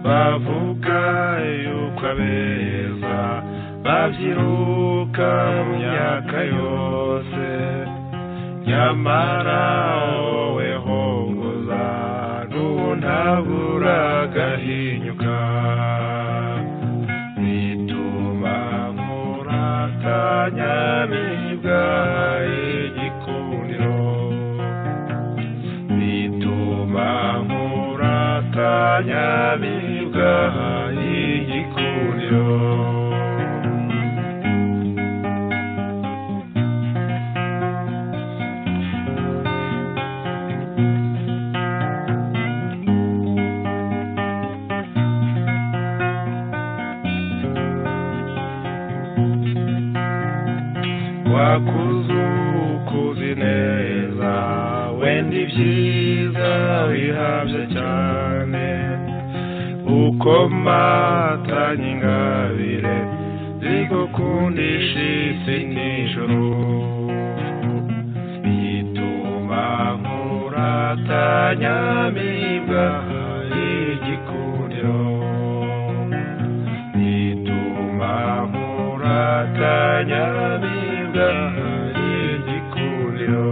bavuga yuko abeza babyiruka mu myaka yose, nyamara wowe hongoza n'ubu ntabura agahinyuka, bituma nkuratanya nyamibwa igikundiro, bituma nkuratanya nyamibwa igikundiro. wakuzukuzi neza wenda ibyiza bihabye cyane, uko matanye ingabire zigukundisha isi n'ijoro, bituma nkuratanya nyamibwa igikundiro, bituma nkuratanya nyamibwa igikundiro.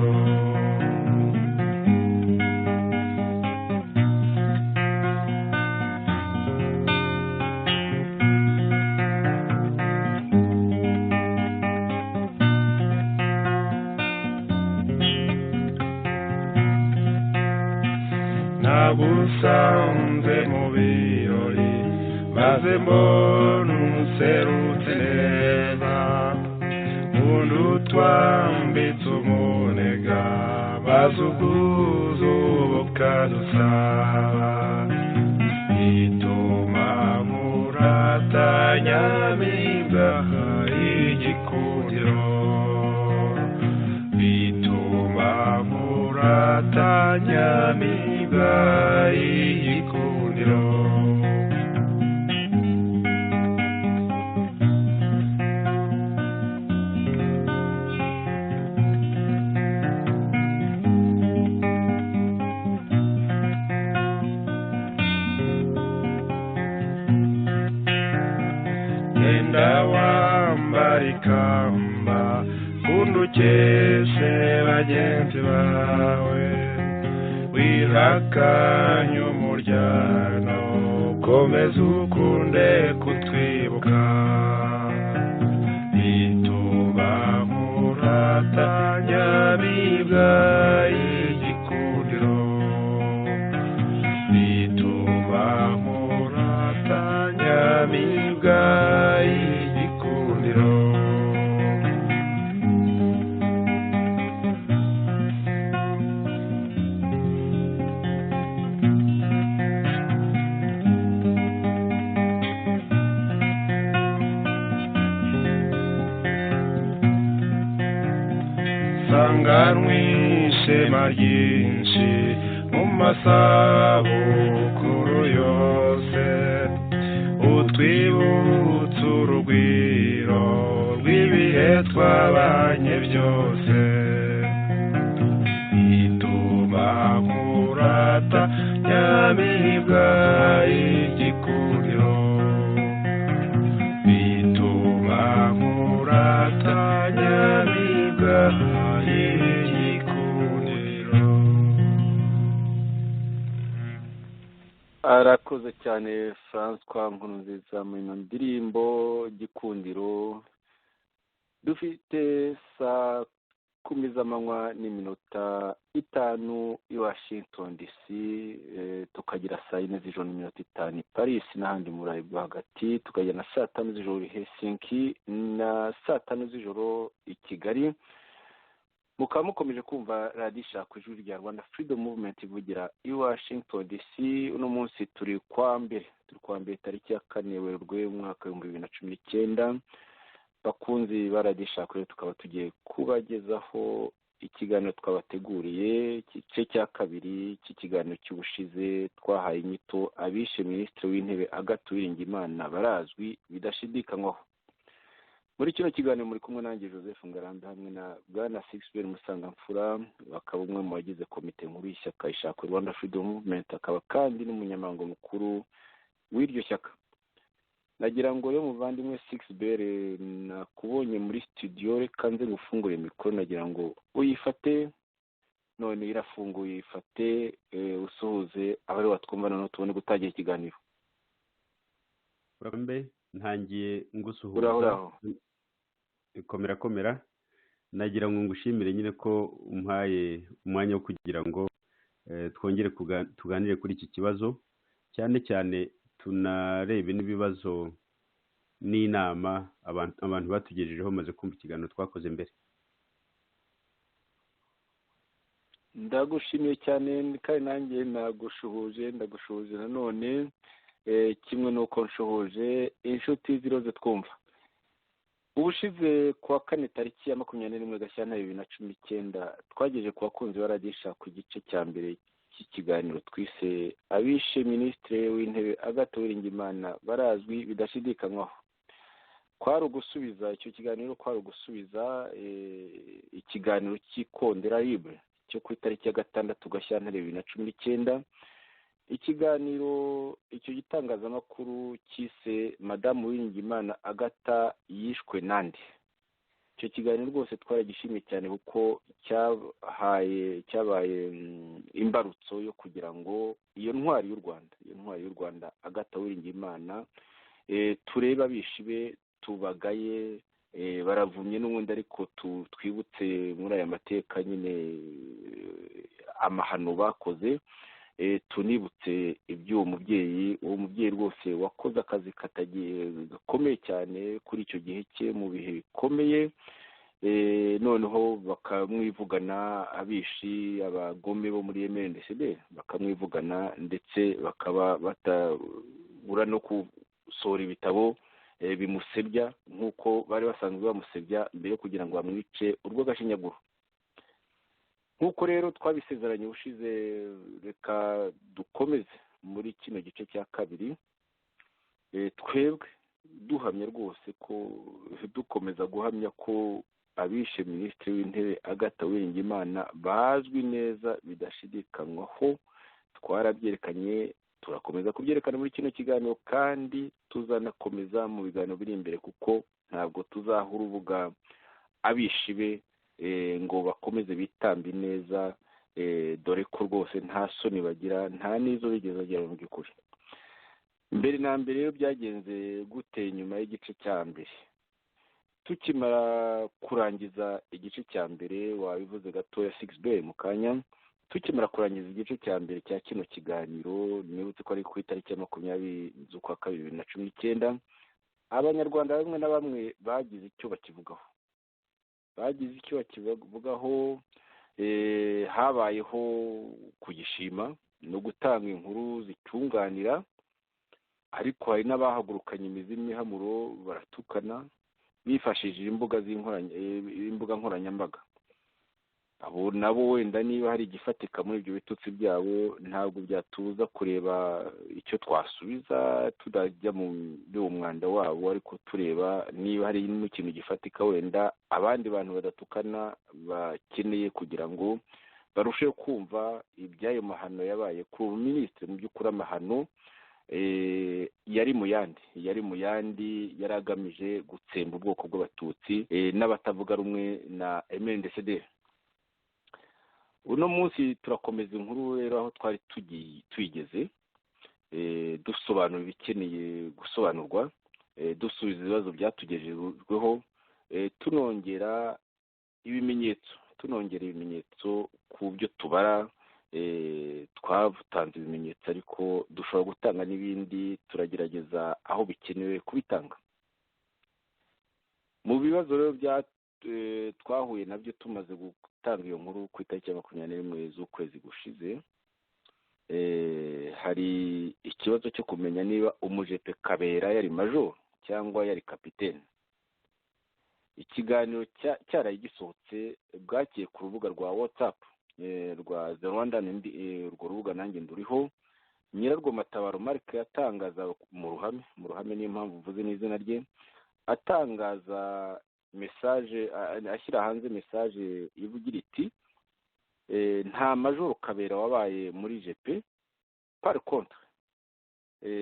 nagusanze mu birori maze mbona umuserutse neza, undi utwambitse umunega maze ubwuzu bukadusaba, bituma nkuratanya nyamibwa igikundiro, bituma nkuratanya nyamibwa igikundiro. Genda wambara ikamba kundi ukeshe bagenzi bawe, wirakanye umuryano komeza ukunde kutwibuka, bituma nkuratanya nyamibwa igikundiro, bituma nkuratanya nyamibwa igikundiro. sanganwe ishema ryinshi mu masabukuru yose, utwibutsa urugwiro rw'ibihe twabanye byose, bituma nkuratanya nyamibwa igikundiro, bituma nkuratanya nyamibwa igikundiro. arakoze cyane François Nkurunziza mu ndirimbo Gikundiro. Dufite saa 10 z'amanywa n'iminota 5 i Washington DC, tukagira saa 4 z'ijoro n'iminota 5 i Paris n'ahandi muri Ayibu hagati, tukagira na saa 5 z'ijoro i Helsinki na saa 5 z'ijoro i Kigali. mukaba mukomeje kumva radiyo ishaka ijwi rya Rwanda Freedom Movement ivugira i Washington DC. uno munsi turi kwa mbere tariki ya 4 Werurwe umwaka wa 2019. bakunzi ba radiyo ishaka rero tukaba tugiye kubagezaho ikiganiro twabateguriye, igice cya kabiri cy'ikiganiro cy'ubushize twahaye inyito abishe Minisitiri w'Intebe Agathe Uwiringiyimana barazwi bidashidikanywaho. muri kino kiganiro muri kumwe nanjye Joseph Ngarambe hamwe na Bwana Sixbert Musangamfura, bakaba umwe mu bagize komite nkuru y'ishyaka ishaka Rwanda Freedom Movement, akaba kandi n'umunyamabanga mukuru w'iryo shyaka. Nagira ngo rero muvandimwe Sixbert, nakubonye muri studio, reka nze gufungura mikoro, nagira ngo uyifate, none irafunguye, ifate, usuhuze abari watwumva, noneho tubone gutangira ikiganiro. Urambe ntangiye ngusuhuza. Uraho komera, nagira ngo ngushimire nyine ko umpaye umwanya wo kugira ngo twongere tuganire kuri iki kibazo, cyane cyane tunarebe n'ibibazo n'inama abantu batugejejeho maze kumva ikiganiro twakoze mbere. Ndagushimiye cyane kandi nanjye ndagushuhuje nanone, kimwe n'uko nshuhuje inshuti ziroze twumva. Ubushize kuwa kane tariki ya 21 Gashyantare 2019 twagejeje ku bakunzi ba radiyo ku gice cya mbere cy'ikiganiro twise abishe Minisitiri w'Intebe Agathe Uwiringiyimana barazwi bidashidikanywaho. Kwari ugusubiza icyo kiganiro, kwari ugusubiza ikiganiro cy'ikondera libre cyo ku itariki ya 6 Gashyantare 2019, ikiganiro icyo gitangazamakuru cyise Madamu Uwiringiyimana Agatha yishwe nande. Icyo kiganiro rwose twaragishimye cyane kuko cyabaye imbarutso yo kugira ngo iyo ntwari y'u Rwanda Agatha Uwiringiyimana tureba bishibe, tubagaye, baravumye n'ubundi, ariko twibutse muri aya mateka nyine amahano bakoze, tunibutse iby'uwo mubyeyi. Uwo mubyeyi rwose wakoze akazi gakomeye cyane kuri icyo gihe cye, mu bihe bikomeye, noneho bakamwivugana abishi, abagome bo muri MNDCD bakamwivugana, ndetse bakaba batabura no gusohora ibitabo bimusebya nk'uko bari basanzwe bamusebya mbere yo kugira ngo bamwice urw'agashinyaguro. Nk'uko rero twabisezeranye ubushize, reka dukomeze muri kino gice cya kabiri, twebwe duhamya rwose ko dukomeza guhamya ko abishe Minisitiri w'Intebe Agathe Uwiringiyimana bazwi neza bidashidikanywaho. Twarabyerekanye, turakomeza kubyerekana muri kino kiganiro, kandi tuzanakomeza mu biganiro biri imbere, kuko ntabwo tuzaha urubuga abishi be ngo bakomeze bitambe neza, dore ko rwose nta soni bagira, nta n'izo bigeze bagira mu by'ukuri. Mbere na mbere rero byagenze gute nyuma y'igice cya mbere? Tukimara kurangiza igice cya mbere, wabivuze gatoya Sixbert mu kanya, tukimara kurangiza igice cya mbere cya kino kiganiro, nibutse ko ari ku itariki ya 20 z'ukwa 2019, abanyarwanda bamwe na bamwe bagize icyo bakivugaho. Habayeho kugishima no gutanga inkuru zicyunganira, ariko hari n'abahagurukanye imizi n'imihamuro baratukana bifashishije imbuga nkoranyambaga. Abo nabo wenda niba hari igifatika muri ibyo bitutsi byabo, ntabwo byatuza kureba icyo twasubiza tudajya mu mwanda wabo, ariko tureba niba hari n'ikintu gifatika wenda abandi bantu badatukana bakeneye kugira ngo barusheho kumva iby'ayo mahano yabaye ku minisitiri. Mu by'ukuri amahano yari mu yandi yari agamije gutsemba ubwoko bw'abatutsi n'abatavuga rumwe na MNDCD. Uno munsi turakomeza inkuru rero aho twari tuyigeze, dusobanura ibikeneye gusobanurwa, dusubiza ibibazo byatugejejweho, tunongera ibimenyetso ku byo tubara. Twatanze ibimenyetso, ariko dushobora gutanga n'ibindi, turagerageza aho bikenewe kubitanga. Mu bibazo rero twahuye nabyo tumaze gutanga iyo nkuru ku itariki ya 21 z'ukwezi gushize, hari ikibazo cyo kumenya niba umujepe Kabera yari major cyangwa yari kapitene. Ikiganiro cyaraye gisohotse bwakiye ku rubuga rwa WhatsApp rwa The Rwandan, urwo rubuga nanjye nduriho. Nyirarwo Matabaro Mark yatangaza mu ruhame niyo mpamvu mvuze n'izina rye, atangaza message, ashyira hanze message ivugira iti nta majoro Kabera wabaye muri GP, par contre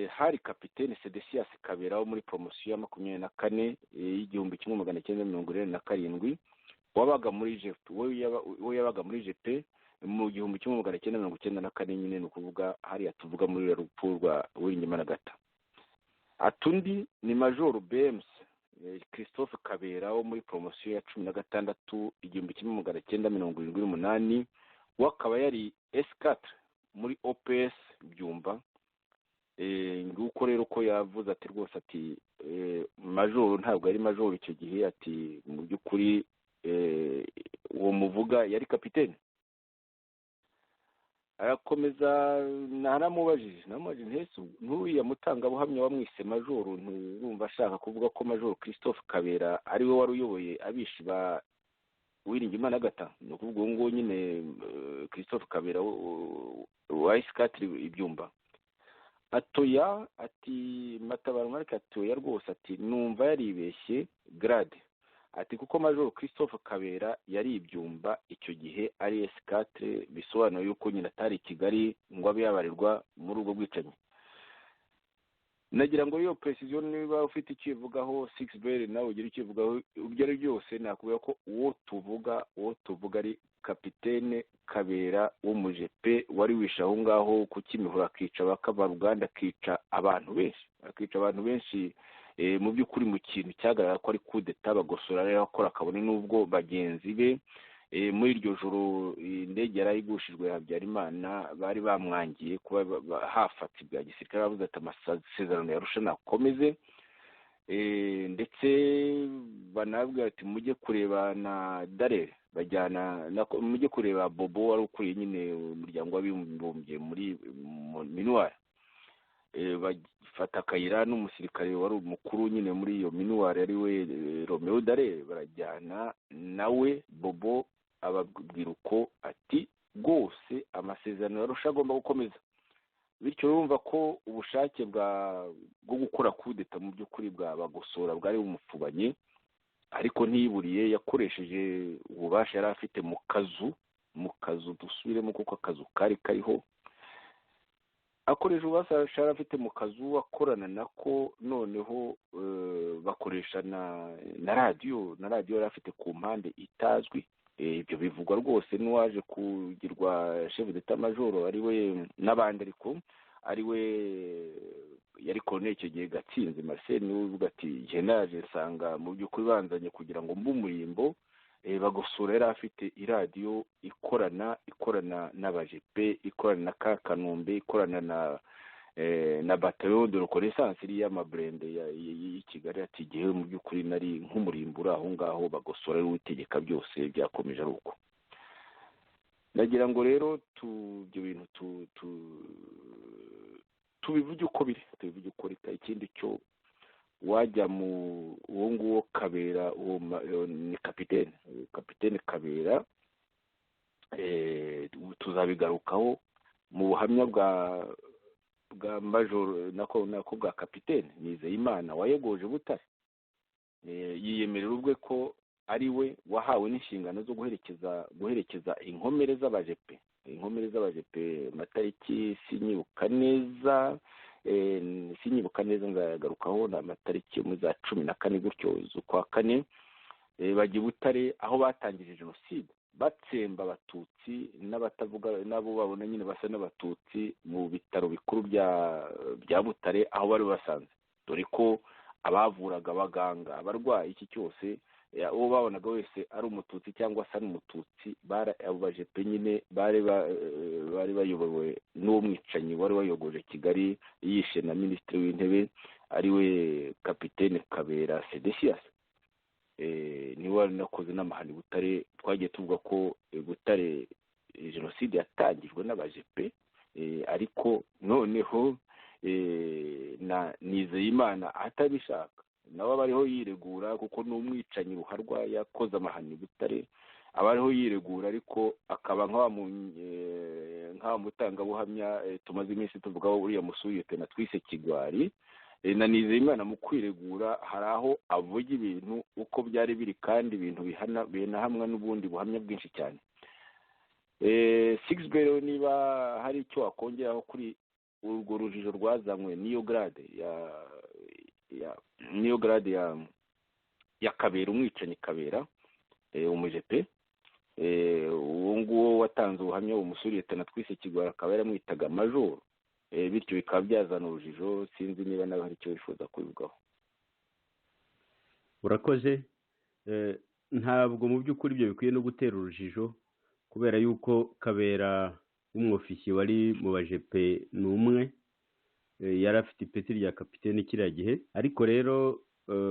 hari kapitene Sedesias Kabera wo muri poromosiyo ya 24 y'igihumbi 1947 wabaga muri JP we yabaga muri JP mu gihumbi 1994 nyine ni ukuvuga hariya tuvuga muri rupfu rwa Uwiringiyimana Agata. Atundi ni Major Bems Christophe Kabera wo muri poromosiyo ya 16 igihumbi 1978 wakaba yari S4 muri OPS Byumba. Nguko rero ko yavuze ati rwose ati majoro ntabwo yari majoro icyo gihe, ati mu by'ukuri uwo muvuga yari kapitene. Arakomeza naramubajije nturiya mutangabuhamya wamwise majoro nturumva ashaka kuvuga ko Majoro Christophe Kabera ari we wari uyoboye abishi ba Uwiringiyimana Agata? ni ukuvuga uwo nguwo nyine Christophe Kabera wa S4 Ibyumba. Atoya ati Matabaro Mark atoya rwose ati numva yaribeshye grade, ati kuko Major Christophe Kabera yari Ibyumba icyo gihe ari S4, bisobanuye yuko nyine atari Kigali ngo abe yabarirwa muri ubwo bwicanyi. Nagira ngo iyo precision niba ufite ikivugaho 6bel nawe ugira ikivugaho ubyo ari byose, nakubwira ko uwo tuvuga ari kapitene Kabera wo mu JP wari wisha aho ngaho ku Kimihurura akica bakava Uganda, akica abantu benshi mu by'ukuri mu kintu cyagaragara ko ari coup d'etat bagosora rero akora kabone n'ubwo bagenzi be muri iryo joro indege yarayigushijwe Habyarimana bari bamwangiye kuba hafatse bya gisirikare, bavuze ati amasezerano yarusha nakomeze, ndetse banabwira ati mujye kureba na Darere bajyana mujye kureba Bobo wari ukuriye nyine umuryango w'abibumbye muri minuar, bafata akayira n'umusirikare wari umukuru nyine muri iyo minuar ari we Romeo Darere, barajyana nawe Bobo ababwira uko ati rwose amasezerano yarusha agomba gukomeza. Bityo urumva ko ubushake bwo gukora coup d'etat mu by'ukuri bwa bagosora bwari bumufubanye, ariko ntiyiburiye yakoresheje ububasha yari afite mu kazu dusubiremo kuko akazu kari kariho, akoresha ububasha yari afite mu kazu akorana nako, noneho bakoresha na radiyo yari afite ku mpande itazwi. Ibyo bivugwa rwose n'uwaje kugirwa chef d'état major ari we n'abandi, ariko ari we yari colonel icyo gihe Gatsinzi Marcel, niwe uvuga ati naje nsanga mu by'ukuri banzanye kugira ngo mbe umurimbo. Bagosora yari afite iradiyo ikorana n'abajepe, ikorana na Kanombe, ikorana na bataillon de reconnaissance iriya mabrende y'i Kigali. Ati igihe mu by'ukuri nari nk'umurimbura aho ngaho Bagosora ari utegeka byose, byakomeje ari uko. Nagira ngo rero ibyo bintu tubivuge uko biri, ikindi cyo wajya mu uwo nguwo Kabera, uwo ni kapitene Kabera, tuzabigarukaho mu buhamya bwa major nako bwa kapitene Nizeyimana wayogoje Butare. Yiyemerera ubwe ko ari we wahawe n'inshingano zo guherekeza inkomere z'abajepe amatariki sinyibuka neza nzagarukaho na amatariki muri za 14 gutyo z'ukwa kane, bajya Butare aho batangije jenoside batsemba abatutsi n'abatavuga nabo babona nyine basa n'abatutsi mu bitaro bikuru bya Butare aho bari basanze, dore ko abavuraga abaganga abarwayi iki cyose uwo babonaga wese ari umututsi cyangwa se ari umututsi, abo bajepe nyine bari bayobowe n'uwo mwicanyi wari wayogoje Kigali yishe na minisitiri w'intebe ari we kapitene Kabera Sedesias. Niwe wari nakoze n'amahano Butare. Twagiye tuvuga ko Butare jenoside yatangijwe n'abajepe, ariko noneho na Nizeyimana atabishaka nawe abariho yiregura kuko n'umwicanyi ruharwa yakoze amahano Butare, abariho yiregura, ariko akaba nk'awa mutangabuhamya tumaze iminsi tuvugaho uriya musuyete na twise Kigwari. Na Nizeyimana mu kwiregura hari aho avuga ibintu uko byari biri, kandi ibintu binahamwa n'ubundi buhamya bwinshi cyane. 6bel niba hari icyo wakongeraho kuri urwo rujijo rwazanywe n'iyo grade n'iyo grade ya Kabera, umwicanyi Kabera, umujepe, uwo nguwo watanze ubuhamya umusuri Leta Twise Kigwara akaba yaramwitaga majoro, bityo bikaba byazana urujijo. Sinzi niba nawe hari icyo wifuza kubivugaho. urakoze. Ntabwo mu by'ukuri ibyo bikwiye no gutera urujijo, kubera yuko Kabera w'umwofisiye wari mu bajepe ni umwe, yari afite ipeti rya kapitene kiriya gihe. Ariko rero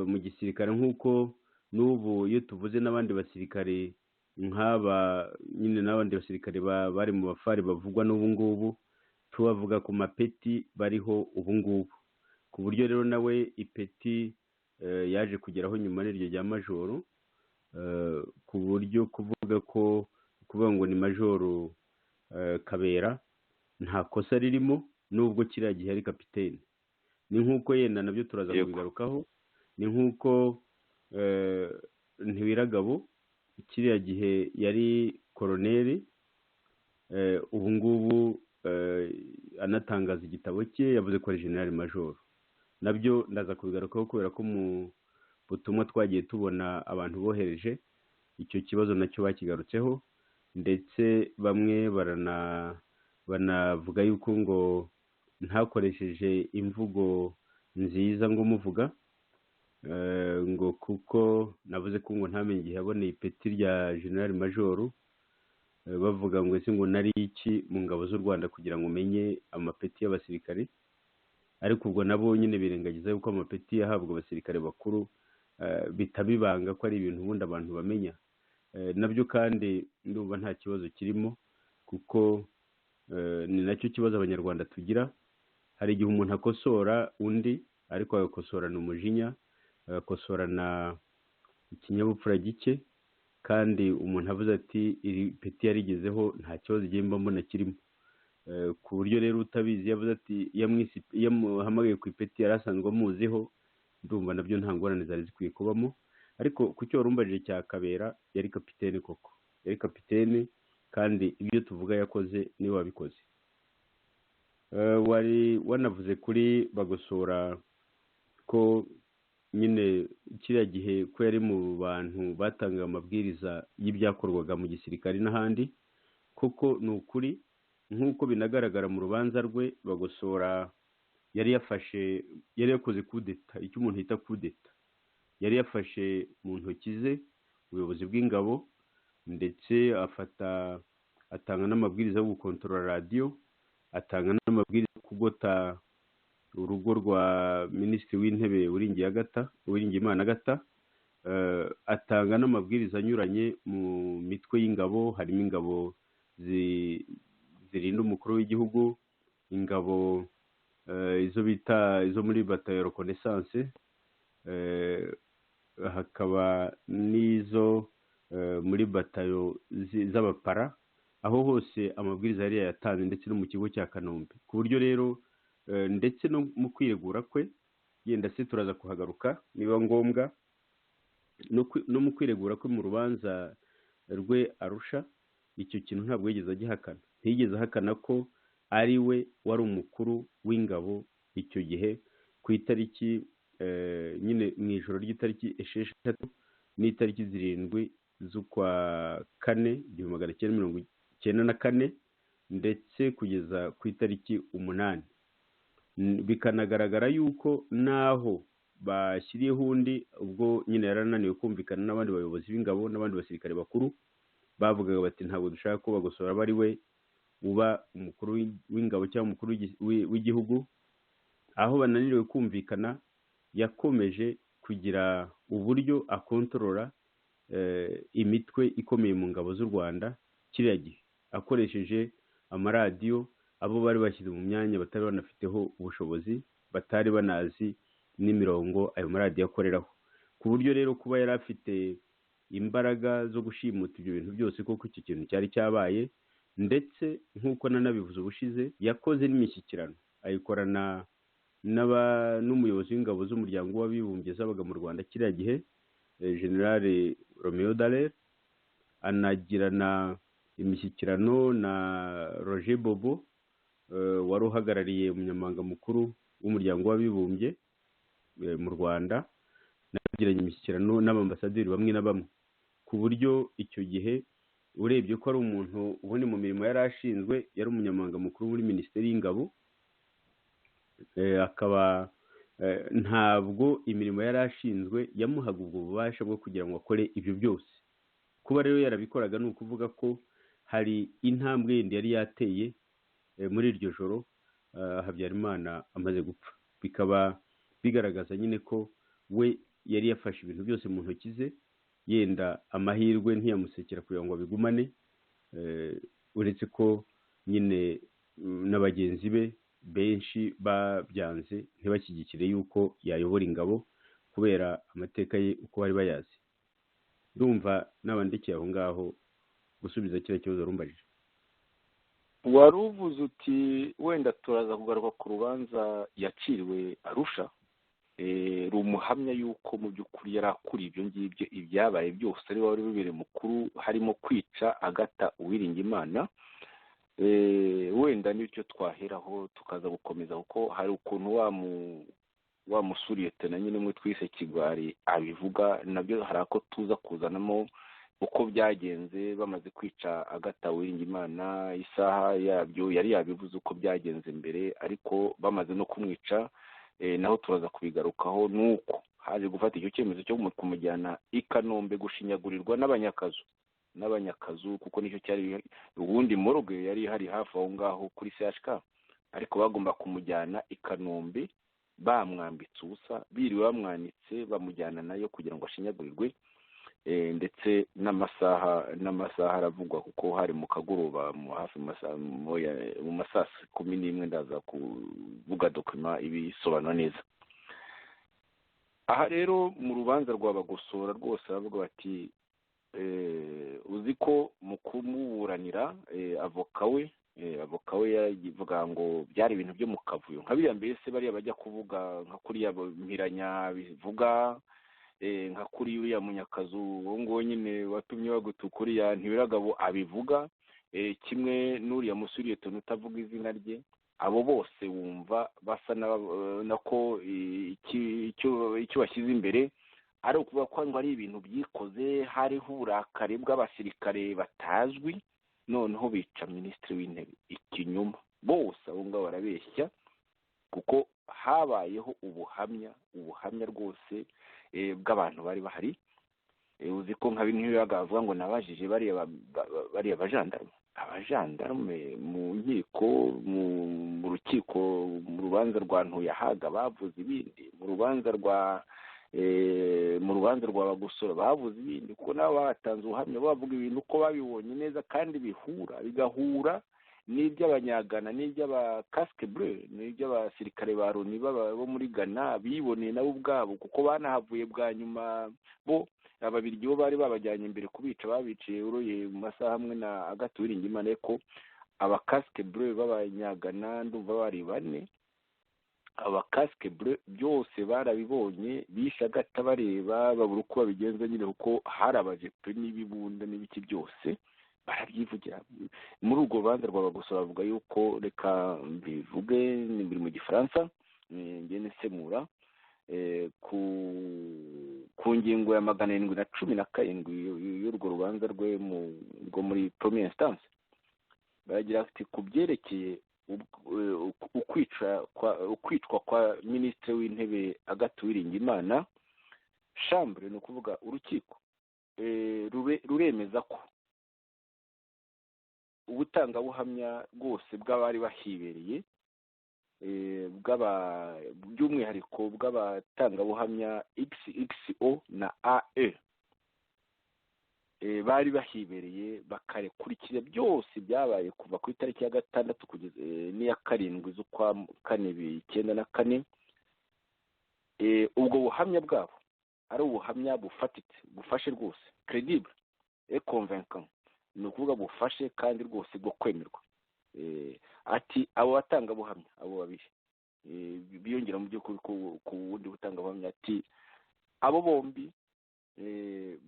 mu gisirikare nk'uko n'ubu iyo tuvuze n'abandi basirikare nk'aba nyine n'abandi basirikare bari mu bafari bavugwa n'ubu ngubu, tubavuga ku mapeti bariho ubu ngubu, ku buryo rero nawe ipeti yaje kugeraho nyuma n'iryo rya majoro, ku buryo kuvuga ngo ni majoro Kabera nta kosa ririmo, nubwo kiriya gihe ari kapitene. Ni nk'uko yenda nabyo turaza kubigarukaho, ni nk'uko Ntibiragabo kiriya gihe yari koroneri, ubu ngubu anatangaza igitabo cye yavuze ko ari generali majoro. Nabyo ndaza kubigarukaho kubera ko mu butumwa twagiye tubona abantu bohereje icyo kibazo nacyo bakigarutseho, ndetse bamwe banavuga yuko ngo ntakoresheje imvugo nziza ngo muvuga, ngo kuko navuze ko ngo ntamenye igihe yaboneye ipeti rya generali majoro, bavuga ngo ese ngo nari iki mu ngabo z'u Rwanda kugira ngo umenye amapeti y'abasirikare. Ariko ubwo nabo nyine birengagiza yuko amapeti yahabwa abasirikare bakuru bitabibanga ko ari ibintu ubundi abantu bamenya. Nabyo kandi ndumva nta kibazo kirimo, kuko ni nacyo kibazo abanyarwanda tugira. Hari igihe umuntu akosora undi, ariko agakosorana umujinya, agakosorana ikinyabupfura gike, kandi umuntu avuze ati iri peti yarigezeho nta kibazo igihe mbona kirimo. Ku buryo rero utabizi yavuze ati yamuhamagaye ku ipeti yari asanzwe amuziho, ndumva nabyo nta ngorane zari zikwiye kubamo. Ariko ku cyo warumbajije cya Kabera, yari kapitene koko, yari kapitene, kandi ibyo tuvuga yakoze niwe wabikoze. Wari wanavuze kuri Bagosora ko nyine kiriya gihe ko yari mu bantu batangaga amabwiriza y'ibyakorwaga mu gisirikare n'ahandi. Koko ni ukuri, nk'uko binagaragara mu rubanza rwe, Bagosora yari yakoze kudeta, icyo umuntu yita kudeta. Yari yafashe mu ntoki ze ubuyobozi bw'ingabo, ndetse atanga n'amabwiriza yo gukontorora radiyo, atanga n'amabwiriza yo kugota urugo rwa minisitiri w'intebe Uwiringiyimana Agata, atanga n'amabwiriza anyuranye mu mitwe y'ingabo. Harimo ingabo zirinda umukuru w'igihugu, ingabo izo muri batayo reconnaissance, hakaba n'izo muri batayo z'abapara. Aho hose amabwiriza yari yayatanze, ndetse no mu kigo cya Kanombe. Ku buryo rero ndetse no mu kwiregura kwe, yenda se turaza kuhagaruka niba ngombwa, no mu kwiregura kwe mu rubanza rwe Arusha, icyo kintu ntabwo yigeze agihakana. Ntiyigeze ahakana ko ari we wari umukuru w'ingabo icyo gihe, ku itariki nyine mu ijoro ry'itariki 6 n'itariki 7 z'ukwa 4 1994, ndetse kugeza ku itariki 8. Bikanagaragara yuko naho bashyiriyeho undi, ubwo nyine yarananiwe kumvikana n'abandi bayobozi b'ingabo n'abandi basirikare bakuru, bavugaga bati ntabwo dushaka ko Bagosora aba ari we uba umukuru w'ingabo cyangwa umukuru w'igihugu. Aho bananiriwe kumvikana, yakomeje kugira uburyo akontorora imitwe ikomeye mu ngabo z'u Rwanda kiriya gihe, akoresheje amaradiyo abo bari bashyize mu myanya batari banafiteho ubushobozi, batari banazi n'imirongo ayo maradiyo akoreraho. Ku buryo rero kuba yari afite imbaraga zo gushimuta ibyo bintu byose, koko icyo kintu cyari cyabaye. Ndetse nk'uko nanabivuze ubushize, yakoze n'imishyikirano, ayikorana n'umuyobozi w'ingabo z'umuryango w'abibumbye zabaga mu Rwanda kiriya gihe, General Romeo Dallaire. Anagirana imishyikirano na Roger Bobo, wari uhagarariye umunyamabanga mukuru w'umuryango w'abibumbye mu Rwanda, nagiranye imishyikirano n'abambasaderi bamwe na bamwe, ku buryo icyo gihe urebye ko ari umuntu ubundi mu mirimo yari ashinzwe yari umunyamabanga mukuru muri Minisiteri y'Ingabo, akaba ntabwo imirimo yari ashinzwe yamuhaga ubwo bubasha bwo kugira ngo akore ibyo byose. Kuba rero yarabikoraga ni ukuvuga ko hari intambwe yindi yari yateye muri iryo joro Habyarimana amaze gupfa, bikaba bigaragaza nyine ko we yari yafashe ibintu byose mu ntoki ze, yenda amahirwe ntiyamusekera kugira ngo abigumane, uretse ko nyine na bagenzi be benshi babyanze ntibashyigikire yuko yayobora ingabo kubera amateka ye uko bari bayazi. Ndumva n'abandikira aho ngaho gusubiza kiriya kibazo rumbajije. wari uvuze uti wenda turaza kugaruka ku rubanza yaciriwe Arusha, rumuhamya yuko mu by'ukuri yari akuriye ibyo ngibyo, ibyabaye byose ari wari bibereye mukuru, harimo kwica Agatha Uwiringiyimana. Wenda nicyo twaheraho tukaza gukomeza, kuko hari ukuntu wa musuriyete na nyine mwe twise Kigwari abivuga, nabyo hari ako tuza kuzanamo uko byagenze bamaze kwica Agatha Uwiringiyimana. Isaha yabyo yari yabivuze uko byagenze mbere, ariko bamaze no kumwica naho turaza kubigarukaho, nuko haje gufata icyo cyemezo cyo kumujyana i Kanombe gushinyagurirwa n'abanyakazu, kuko nicyo cyari ubundi morgue yari hari hafi aho ngaho kuri CHK, ariko bagomba kumujyana i Kanombe bamwambitse ubusa, biriwe bamwanitse bamujyana nayo kugira ngo ashinyagurirwe. Ndetse n'amasaha aravugwa kuko hari mu kagoroba hafi mu masaa 11 ndaza kuvuga dokima ibisobanura neza. Aha rero mu rubanza rwa Bagosora rwose bavuga bati uzi ko mu kumuburanira avoka we yavuga ngo byari ibintu byo mu kavuyo, nka biriya mbese bariya bajya kuvuga nka kuriya Mpiranya bivuga, nka kuri uriya Munyakazu uwo nguwo nyine watumye baguta kuriya Ntibiragabo abivuga, kimwe n'uriya musuriyete utavuga izina rye. Abo bose wumva basa nako icyo bashyize imbere ari ukuvuga ko ngo ari ibintu byikoze, hariho uburakari bw'abasirikare batazwi, noneho bica minisitiri w'intebe. Ikinyoma, bose abo ngabo barabeshya, kuko habayeho ubuhamya rwose bw'abantu bari bahari. Uzi ko nka bintu bagavuga ngo nabajije bariya abajandarume mu nkiko, mu rukiko, mu rubanza rwa Ntuyahaga bavuze ibindi, mu rubanza rwa Bagosora bavuze ibindi, kuko nabo batanze ubuhamya bavuga ibintu uko babibonye neza kandi bigahura n'iby'abanyagana n'iby'abakasike bleu n'iby'abasirikare ba Loni bo muri Ghana biboneye nabo ubwabo, kuko banahavuye bwa nyuma. Bo Ababirigi bo bari babajyanye imbere kubica, babiciye uroye mu masaha hamwe na Agatha Uwiringiyimana, ariko abakasike bleu b'abanyagana ndumva bari 4. Abakasike bleu byose barabibonye, bishe Agatha bareba babura uko babigenza nyine, kuko hari abajepe n'ibibunda n'ibiki byose barabyivugira. Muri urwo rubanza rwa Bagosora bavuga yuko, reka mbivuge biri mu Gifaransa ngene nsemura, ku ngingo ya 717 y'urwo rubanza rwe rwo muri première instance, baragira ati ku byerekeye ukwicwa kwa minisitiri w'intebe Agatha Uwiringiyimana, chambre ni ukuvuga urukiko ruremeza ko ubutangabuhamya bwose bw'abari bahibereye, by'umwihariko bw'abatangabuhamya XXO na AE bari bahibereye bakarekurikira byose byabaye kuva ku itariki ya 6 kugeza n'iya 7 z'ukwa 4 1994. Ubwo buhamya bwabo ari ubuhamya bufatitse, bufashe rwose, credible et convaincant, ni ukuvuga bufashe kandi rwose bwo kwemerwa. Ati abo batangabuhamya abo babiri biyongera mu by'ukuri ku wundi butangabuhamya, ati abo bombi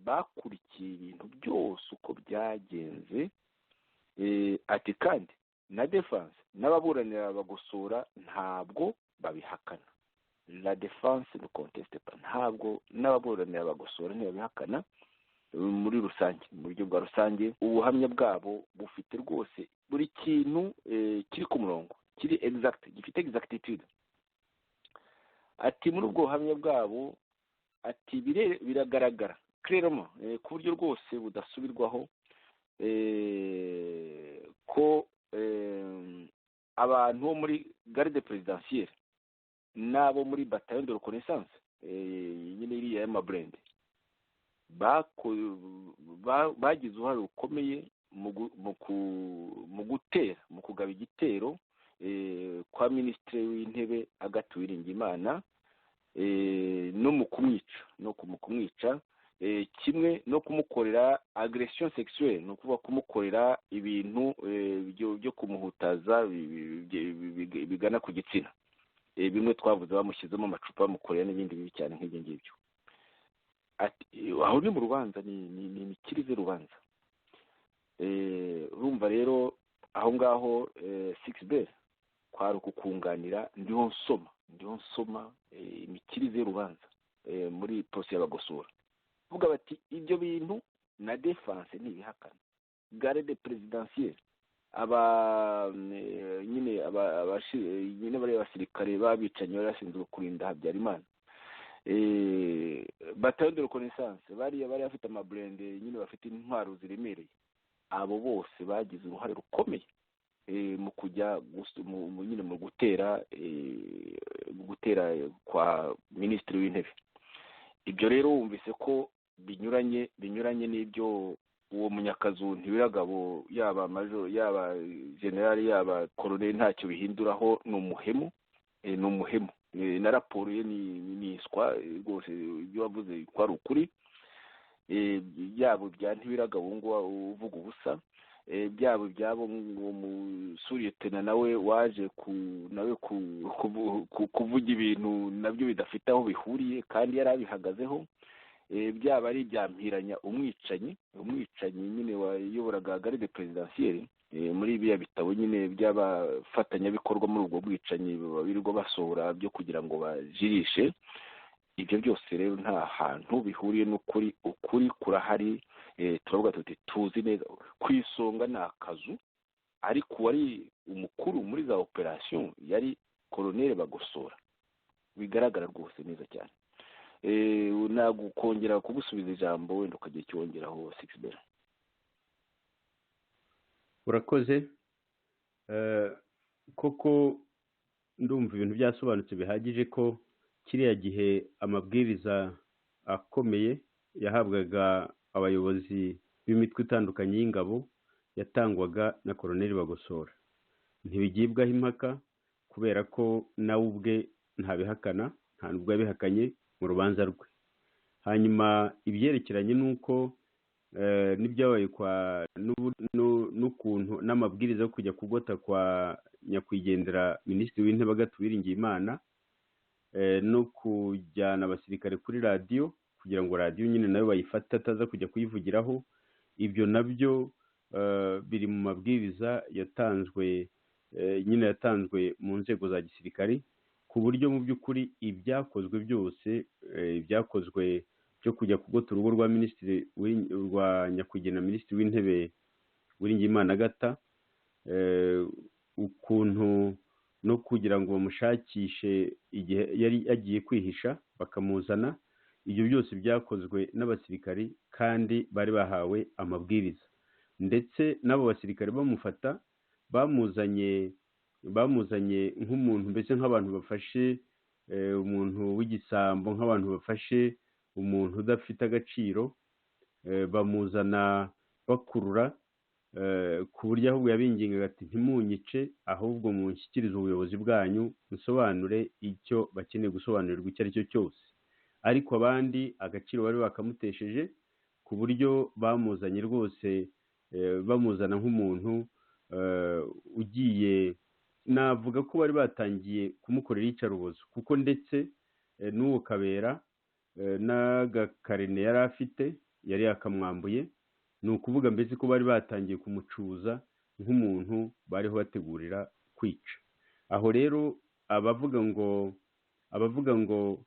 bakurikiye ibintu byose uko byagenze, ati kandi na defense n'ababuranira bagosora ntabwo babihakana. La defense ne conteste pas, ntabwo n'ababuranira bagosora ntibabihakana. Muri rusange, mu buryo bwa rusange, ubuhamya bwabo bufite rwose buri kintu kiri ku murongo, kiri exact, gifite exactitude. Ati muri ubwo buhamya bwabo, ati biragaragara clairement ku buryo rwose budasubirwaho ko abantu bo muri garde présidentielle n'abo muri bataillon de reconnaissance nyine iriya y'amabrende bagize uruhare rukomeye mu gutera, mu kugaba igitero kwa minisitiri w'intebe Agathe Uwiringiyimana, no mu kumwica, kimwe no kumukorera agression sexuelle, ni ukuvuga kumukorera ibintu byo kumuhutaza bigana ku gitsina, bimwe twavuze bamushyizemo amacupa bamukorera n'ibindi bibi cyane nk'ibyo ngibyo. Aho ni mu rubanza, ni kirize rubanza. Urumva rero aho ngaho Sixbert kwari ukukunganira, ndiho nsoma imikirize y'urubanza muri procès y'abagosora, vuga bati ibyo bintu na defense ntibihakana, garde présidentielle nyine bari abasirikare babicanyi bari bashinzwe kurinda Habyarimana, bataillon de reconnaissance bari bafite amabrende nyine bafite intwaro ziremereye, abo bose bagize uruhare rukomeye mu kujya nyine mu gutera kwa minisitiri w'intebe. Ibyo rero wumvise ko binyuranye n'ibyo uwo Munyakazu Ntibiragabo, yaba major, yaba general, yaba colonel, ntacyo bihinduraho. Ni umuhemu, na raporo ye ni iswa rwose, ibyo wavuze ko ari ukuri, byabo bya Ntibiragabo ngo uvuga ubusa, byabo byabo umusuriyetena nawe waje kuvuga ibintu nabyo bidafite aho bihuriye kandi yari abihagazeho, byaba ari ibyampiranya umwicanyi nyine wayoboraga garde présidentielle, muri biriya bitabo nyine by'abafatanyabikorwa muri ubwo bwicanyi birirwa basohora byo kugira ngo bajirishe. Ibyo byose rero nta hantu bihuriye n'ukuri. Ukuri kurahari, turavuga tuti tuzi neza ku isonga ni Akazu, ariko uwari umukuru muri za operation yari Colonel Bagosora, bigaragara rwose neza cyane. Nagukongera kugusubiza ijambo, wenda ukagira cyongeraho Sixbert. Urakoze. Koko ndumva ibintu byasobanutse bihagije ko kiriya gihe amabwiriza akomeye yahabwaga abayobozi b'imitwe itandukanye y'ingabo yatangwaga na Colonel Bagosora, ntibigibwaho impaka kubera ko nawe ubwe ntabihakana, nta nubwo yabihakanye mu rubanza rwe. Hanyuma ibyerekeranye n'uko n'ibyabaye n'ukuntu n'amabwiriza yo kujya kugota kwa nyakwigendera minisitiri w'intebe Agathe Uwiringiyimana, no kujyana abasirikare kuri radiyo kugira ngo radiyo nyine nayo bayifate ataza kujya kuyivugiraho, ibyo nabyo biri mu mabwiriza yatanzwe mu nzego za gisirikare, ku buryo mu by'ukuri ibyakozwe byose, ibyakozwe byo kujya kugota urugo rwa minisitiri rwa nyakwigendera minisitiri w'intebe Uwiringiyimana Agatha, ukuntu no kugira ngo bamushakishe igihe yari agiye kwihisha bakamuzana, ibyo byose byakozwe n'abasirikari kandi bari bahawe amabwiriza. Ndetse n'abo basirikare bamufata bamuzanye nk'umuntu, mbese nk'abantu bafashe umuntu w'igisambo, nk'abantu bafashe umuntu udafite agaciro, bamuzana bakurura, ku buryo ahubwo yabingingaga ati ntimunyice, ahubwo munshyikirize ubuyobozi bwanyu musobanure icyo bakeneye gusobanurirwa icyo ari cyo cyose. Ariko abandi agaciro bari bakamutesheje, ku buryo bamuzanye rwose, bamuzana nk'umuntu ugiye, navuga ko bari batangiye kumukorera iyicarubozo, kuko ndetse n'uwo Kabera n'agakarine yari afite yari yakamwambuye. Ni ukuvuga mbese ko bari batangiye kumucuza nk'umuntu bariho bategurira kwica. Aho rero abavuga ngo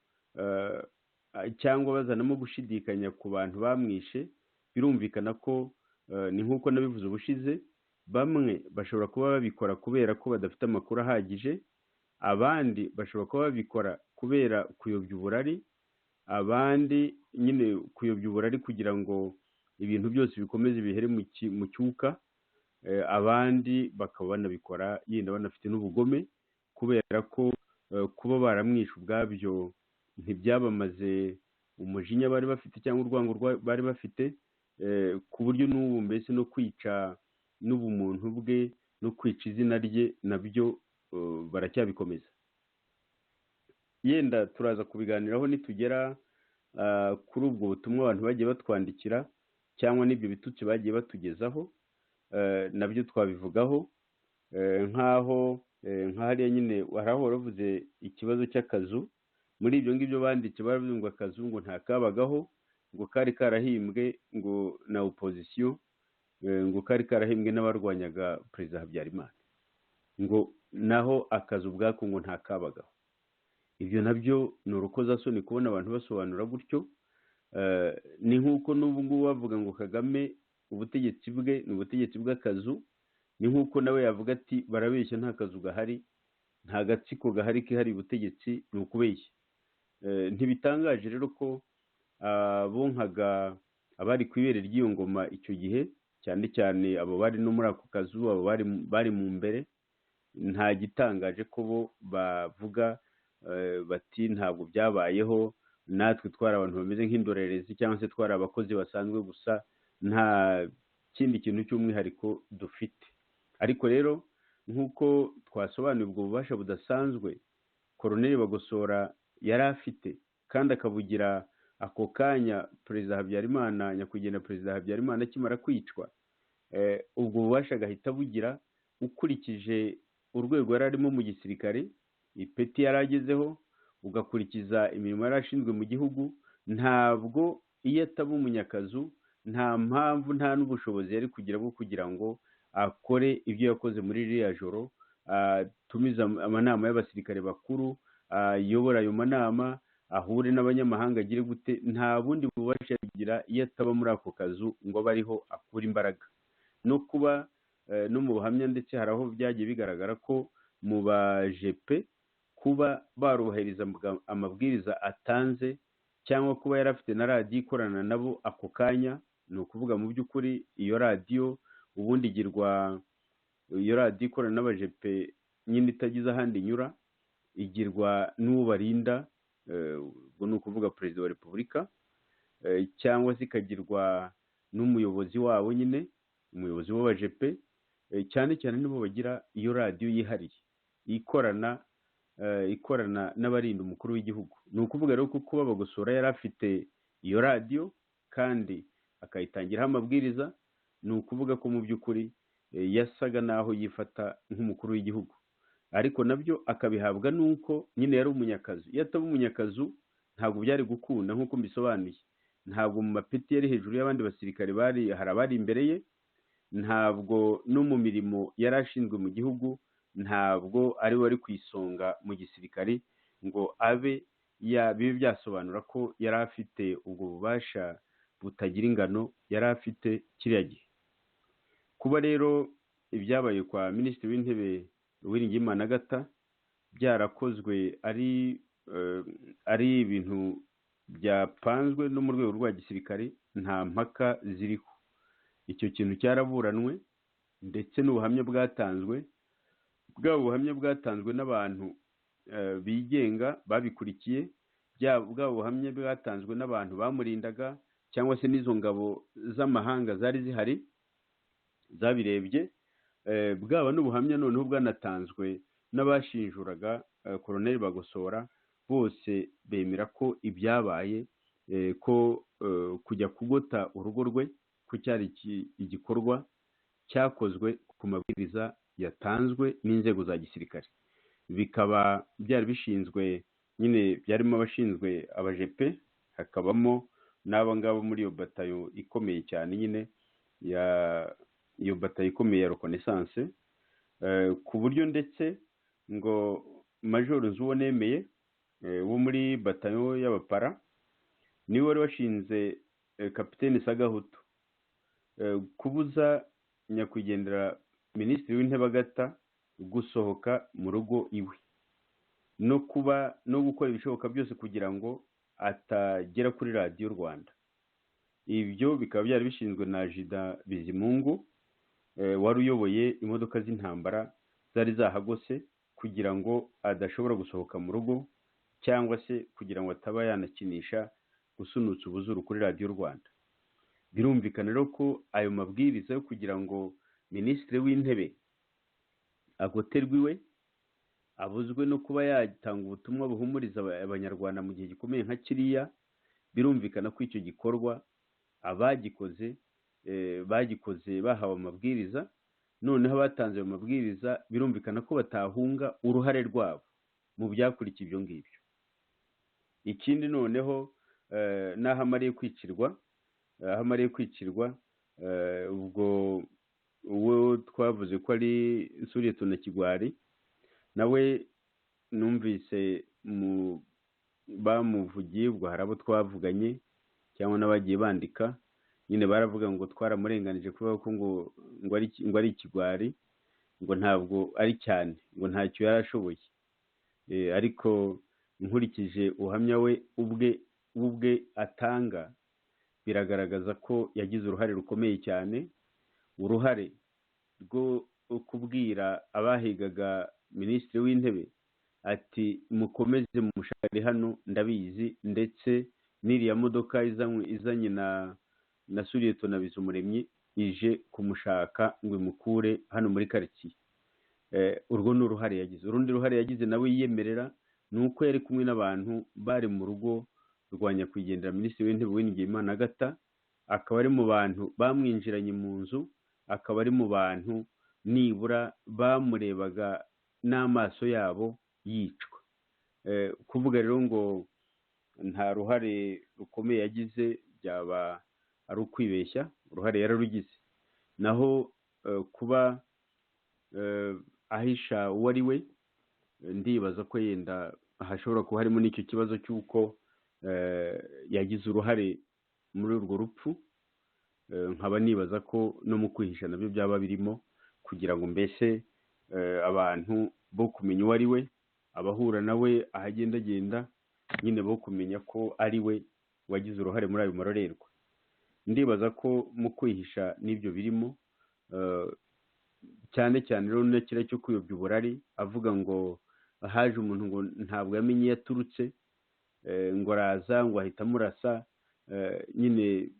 cyangwa bazanamo gushidikanya ku bantu bamwishe, birumvikana ko ni nk'uko nabivuze ubushize, bamwe bashobora kuba babikora kubera ko badafite amakuru ahagije, abandi bashobora kuba babikora kubera kuyobya uburari, abandi nyine kuyobya uburari kugira ngo ibintu byose bikomeze bihere mu cyuka, abandi bakaba banabikora yenda banafite n'ubugome, kubera ko kuba baramwishe ubwabyo ntibyabamaze umujinya bari bafite cyangwa urwango bari bafite, ku buryo n'ubu mbese no kwica n'ubumuntu bwe no kwica izina rye nabyo baracyabikomeza. Yenda turaza kubiganiraho nitugera kuri ubwo butumwa abantu bagiye batwandikira cyangwa n'ibyo bitutsi bagiye batugezaho, nabyo twabivugaho, nk'ahariya nyine warahora bavuze ikibazo cy'akazu. Muri ibyo ngibyo banditse baravuze ngo akazu ngo ntakabagaho, ngo kari karahimbwe ngo na opozisiyo, ngo kari karahimbwe n'abarwanyaga perezida Habyarimana, ngo naho akazu ubwako ngo ntakabagaho. Ibyo nabyo ni urukozasoni kubona abantu basobanura gutyo. Ni nk'uko n'ubu ngubu bavuga ngo Kagame ubutegetsi bwe ni ubutegetsi bw'akazu, ni nk'uko nawe yavuga ati barabeshya nta kazu gahari, nta gatsiko gahari kihari ubutegetsi, ni ukubeshya. Ntibitangaje rero ko bonkaga abari ku ibere ry'iyo ngoma icyo gihe, cyane cyane abo bari no muri ako kazu, abo bari mu mbere, nta gitangaje ko bo bavuga bati ntabwo byabayeho, natwe twari abantu bameze nk'indorerezi cyangwa se twari abakozi basanzwe gusa, nta kindi kintu cy'umwihariko dufite. Ariko rero nk'uko twasobanuye ubwo bubasha budasanzwe Koloneli Bagosora yari afite, kandi akabugira ako kanya perezida Habyarimana, nyakwigendera perezida Habyarimana akimara kwicwa, ubwo bubasha agahita bugira ukurikije urwego yari arimo mu gisirikare, ipeti yari agezeho, ugakurikiza imirimo yari ashinzwe mu gihugu. Ntabwo iyo ataba umunyakazu, nta mpamvu nta n'ubushobozi yari kugira bwo kugira ngo akore ibyo yakoze muri ririya joro, atumiza amanama y'abasirikare bakuru, ayobora ayo manama, ahure n'abanyamahanga, agire gute. Nta bundi bubasha yagira iyo ataba muri ako kazu ngo abe ariho akura imbaraga. No kuba no mu buhamya ndetse hari aho byagiye bigaragara ko mu bajepe kuba barubahiriza amabwiriza atanze, cyangwa kuba yari afite na radiyo ikorana nabo ako kanya, ni ukuvuga mu by'ukuri iyo radiyo ubundi igirwa, iyo radiyo ikorana n'abajepe nyine itagize ahandi inyura, igirwa n'uwo barinda, ubwo ni ukuvuga perezida wa repubulika, cyangwa se ikagirwa n'umuyobozi wabo nyine, umuyobozi w'abajepe, cyane cyane nibo bagira iyo radiyo yihariye ikorana n'abarinda umukuru w'igihugu. Ni ukuvuga rero ko kuba Bagosora yari afite iyo radiyo kandi akayitangiraho amabwiriza, ni ukuvuga ko mu by'ukuri yasaga naho yifata nk'umukuru w'igihugu. Ariko nabyo akabihabwa n'uko nyine yari umunyakazu. Iyo ataba umunyakazu ntabwo byari gukunda, nk'uko mbisobanuye. Ntabwo mu mapeti yari hejuru y'abandi basirikare, hari abari imbere ye, ntabwo no mu mirimo yari ashinzwe mu gihugu, ntabwo ari we wari ku isonga mu gisirikare ngo bibe byasobanura ko yari afite ubwo bubasha butagira ingano yari afite kiriya gihe. Kuba rero ibyabaye kwa Minisitiri w'Intebe Uwiringiyimana Agatha byarakozwe ari ibintu byapanzwe no mu rwego rwa gisirikare, nta mpaka ziriho. Icyo kintu cyaraburanwe, ndetse n'ubuhamya bwatanzwe, bwa buhamya bwatanzwe n'abantu bigenga babikurikiye, bwa buhamya bwatanzwe n'abantu bamurindaga cyangwa se n'izo ngabo z'amahanga zari zihari zabirebye, bwaba n'ubuhamya noneho bwanatanzwe n'abashinjuraga Koloneli Bagosora, bose bemera ko ibyabaye, ko kujya kugota urugo rwe ko cyari igikorwa cyakozwe ku mabwiriza yatanzwe n'inzego za gisirikare. Bikaba byari bishinzwe nyine, byarimo abashinzwe abajepe, hakabamo n'abo ngabo muri iyo batayo ikomeye cyane nyine iyo batayo ikomeye ya reconnaissance, ku buryo ndetse ngo Major Nzuwonemeye wo muri batayo y'abapara niwe wari washinze Kapiteni Sagahutu kubuza nyakwigendera Minisitiri w'Intebe Agata gusohoka mu rugo iwe no gukora ibishoboka byose kugira ngo atagera kuri radiyo Rwanda. Ibyo bikaba byari bishinzwe na Jida Bizimungu wari uyoboye imodoka z'intambara zari zahagose kugira ngo adashobora gusohoka mu rugo cyangwa se kugira ngo ataba yanakinisha gusunutsa ubuzuru kuri radiyo Rwanda. Birumvikana rero ko ayo mabwiriza yo kugira ngo Minisitiri w'Intebe agoterwe iwe, abuzwe no kuba yatanga ubutumwa buhumuriza abanyarwanda mu gihe gikomeye nka kiriya, birumvikana ko icyo gikorwa abagikoze bagikoze bahawe amabwiriza, noneho abatanze ayo mabwiriza birumvikana ko batahunga uruhare rwabo mu byakurikiye ibyo ngibyo. Ikindi noneho n'aho amariye kwicirwa, ubwo uwo twavuze ko ari Nsuriyeto na Kigwari, nawe numvise bamuvugiye, ubwo hari abo twavuganye cyangwa n'abagiye bandika, nyine baravuga ngo twaramurenganije kuvuga ko ngo ari Kigwari, ngo ntabwo ari cyane, ngo ntacyo yarashoboye. Ariko nkurikije uhamya we ubwe atanga, biragaragaza ko yagize uruhare rukomeye cyane, uruhare rwo kubwira abahigaga Minisitiri w'Intebe ati mukomeze mumushakire hano ndabizi, ndetse n'iriya modoka izanye na Suriyeto na Bizumuremyi ije kumushaka ngo imukure hano muri karitsiye. Urwo ni uruhare yagize. Urundi ruhare yagize nawe yiyemerera ni uko yari kumwe n'abantu bari mu rugo rwa nyakwigendera Minisitiri w'Intebe Uwiringiyimana Agatha, akaba ari mu bantu bamwinjiranye mu nzu, akaba ari mu bantu nibura bamurebaga n'amaso yabo yicwa. Kuvuga rero ngo nta ruhare rukomeye yagize byaba ari ukwibeshya, uruhare yararugize. Naho kuba ahisha uwo ari we, ndibaza ko yenda hashobora kuba harimo n'icyo kibazo cy'uko yagize uruhare muri urwo rupfu. Nkaba nibaza ko no mu kwihisha nabyo byaba birimo, kugira ngo mbese abantu bo kumenya uwo ari we, abahura nawe ahagendagenda nyine bo kumenya ko ari we wagize uruhare muri ayo marorerwa. Ndibaza ko mu kwihisha n'ibyo birimo, cyane cyane rero n'ikira cyo kuyobya uburari, avuga ngo haje umuntu ngo ntabwo yamenye iyo yaturutse, ngo araza ngo ahita amurasa. Nyine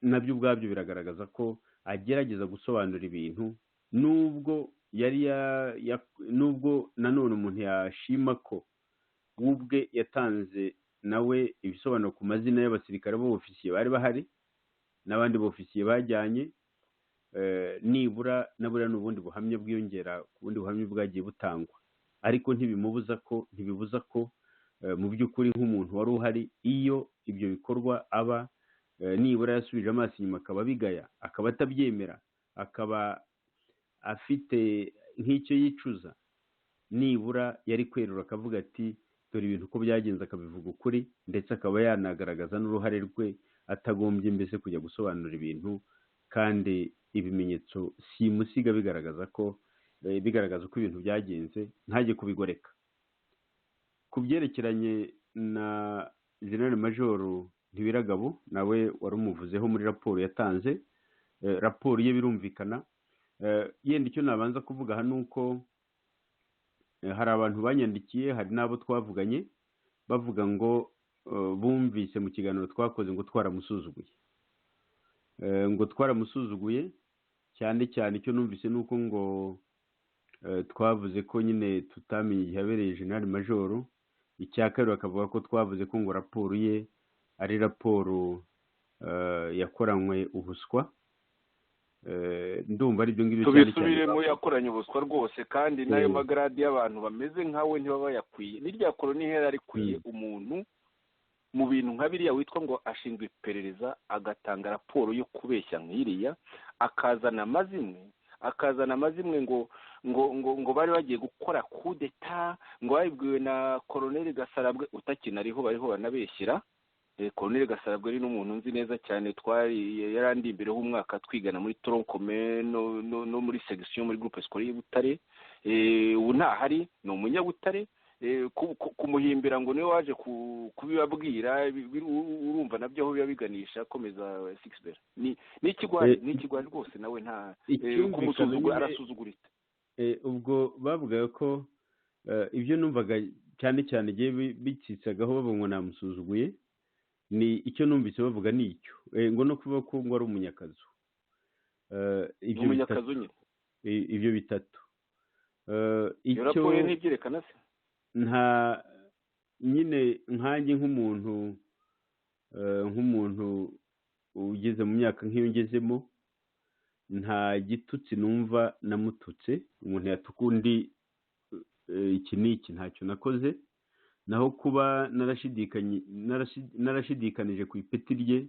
nabyo ubwabyo biragaragaza ko agerageza gusobanura ibintu, nubwo nubwo nanone umuntu yashima ko ubwe yatanze nawe ibisobanuro ku mazina y'abasirikare b'ofisiye bari bahari n'abandi b'ofisiye bajyanye, nibura n'ubundi buhamya bwiyongera ku bundi buhamya bwagiye butangwa. Ariko ntibibuza ko mu by'ukuri nk'umuntu wari uhari iyo ibyo bikorwa aba, nibura yasubije amaso inyuma akaba abigaya, akaba atabyemera, akaba afite nk'icyo yicuza, nibura yari kwerura akavuga ati dore ibintu uko byagenze, akabivuga ukuri, ndetse akaba yanagaragaza n'uruhare rwe, atagombye mbese kujya gusobanura ibintu kandi ibimenyetso simusiga bigaragaza ko ibintu byagenze, ntajye kubigoreka. Ku byerekeranye na General Major Ntibiragabo, nawe wari umuvuzeho muri raporo yatanze. Raporo ye birumvikana, yenda icyo nabanza kuvuga hano uko hari abantu banyandikiye, hari n'abo twavuganye bavuga ngo bumvise mu kiganiro twakoze ngo twaramusuzuguye, cyane cyane icyo numvise ni uko ngo twavuze ko nyine tutamenye igihe habereye General Major. Icya kabiri bakavuga ko twavuze ko ngo raporo ye ari raporo yakoranywe ubuswa. Ndumva ari ibyo ngibyo cyane cyane tubisubiremo, yakoranye ubuswa rwose, kandi n'ayo magaradi y'abantu bameze nkawe ntibaba bayakwiye. N'irya koloni hera rikwiye umuntu mu bintu nka biriya witwa ngo ashinzwe iperereza agatanga raporo yo kubeshya nk'iriya, akazana amazimwe ngo bari bagiye gukora kudeta, ngo babibwiwe na Colonel Gasarabwe utakinariho, bariho banabeshyira. Colonel Gasarabwe ari n'umuntu nzi neza cyane, yarandi imbere h'umwaka twigana muri troncome no muri section muri groupe scolaire y'Butare. Ubu ntahari, ni umunyabutare. Kumuhimbira ngo niwe waje kubibabwira, urumva nabyo aho biba biganisha. Komeza Sixbert. Ni ikigwari rwose, nawe nta kumusuzugura, arasuzuguritse. Ubwo bavuga ko ibyo numvaga cyane cyane giye bitsitsagaho bavuga ngo namusuzuguye, ni icyo numvise bavuga ni icyo ngo no kuvuga ko ngo ari umunyakazu. Ibyo bitatu icyo raporo ntibyerekana se nta nyine nkanjye nk'umuntu ugeze mu myaka nk'iyo ngezemo, nta gitutsi numva namututse. Umuntu yatuka undi iki n'iki ntacyo nakoze, naho kuba narashidikanije ku ipeti rye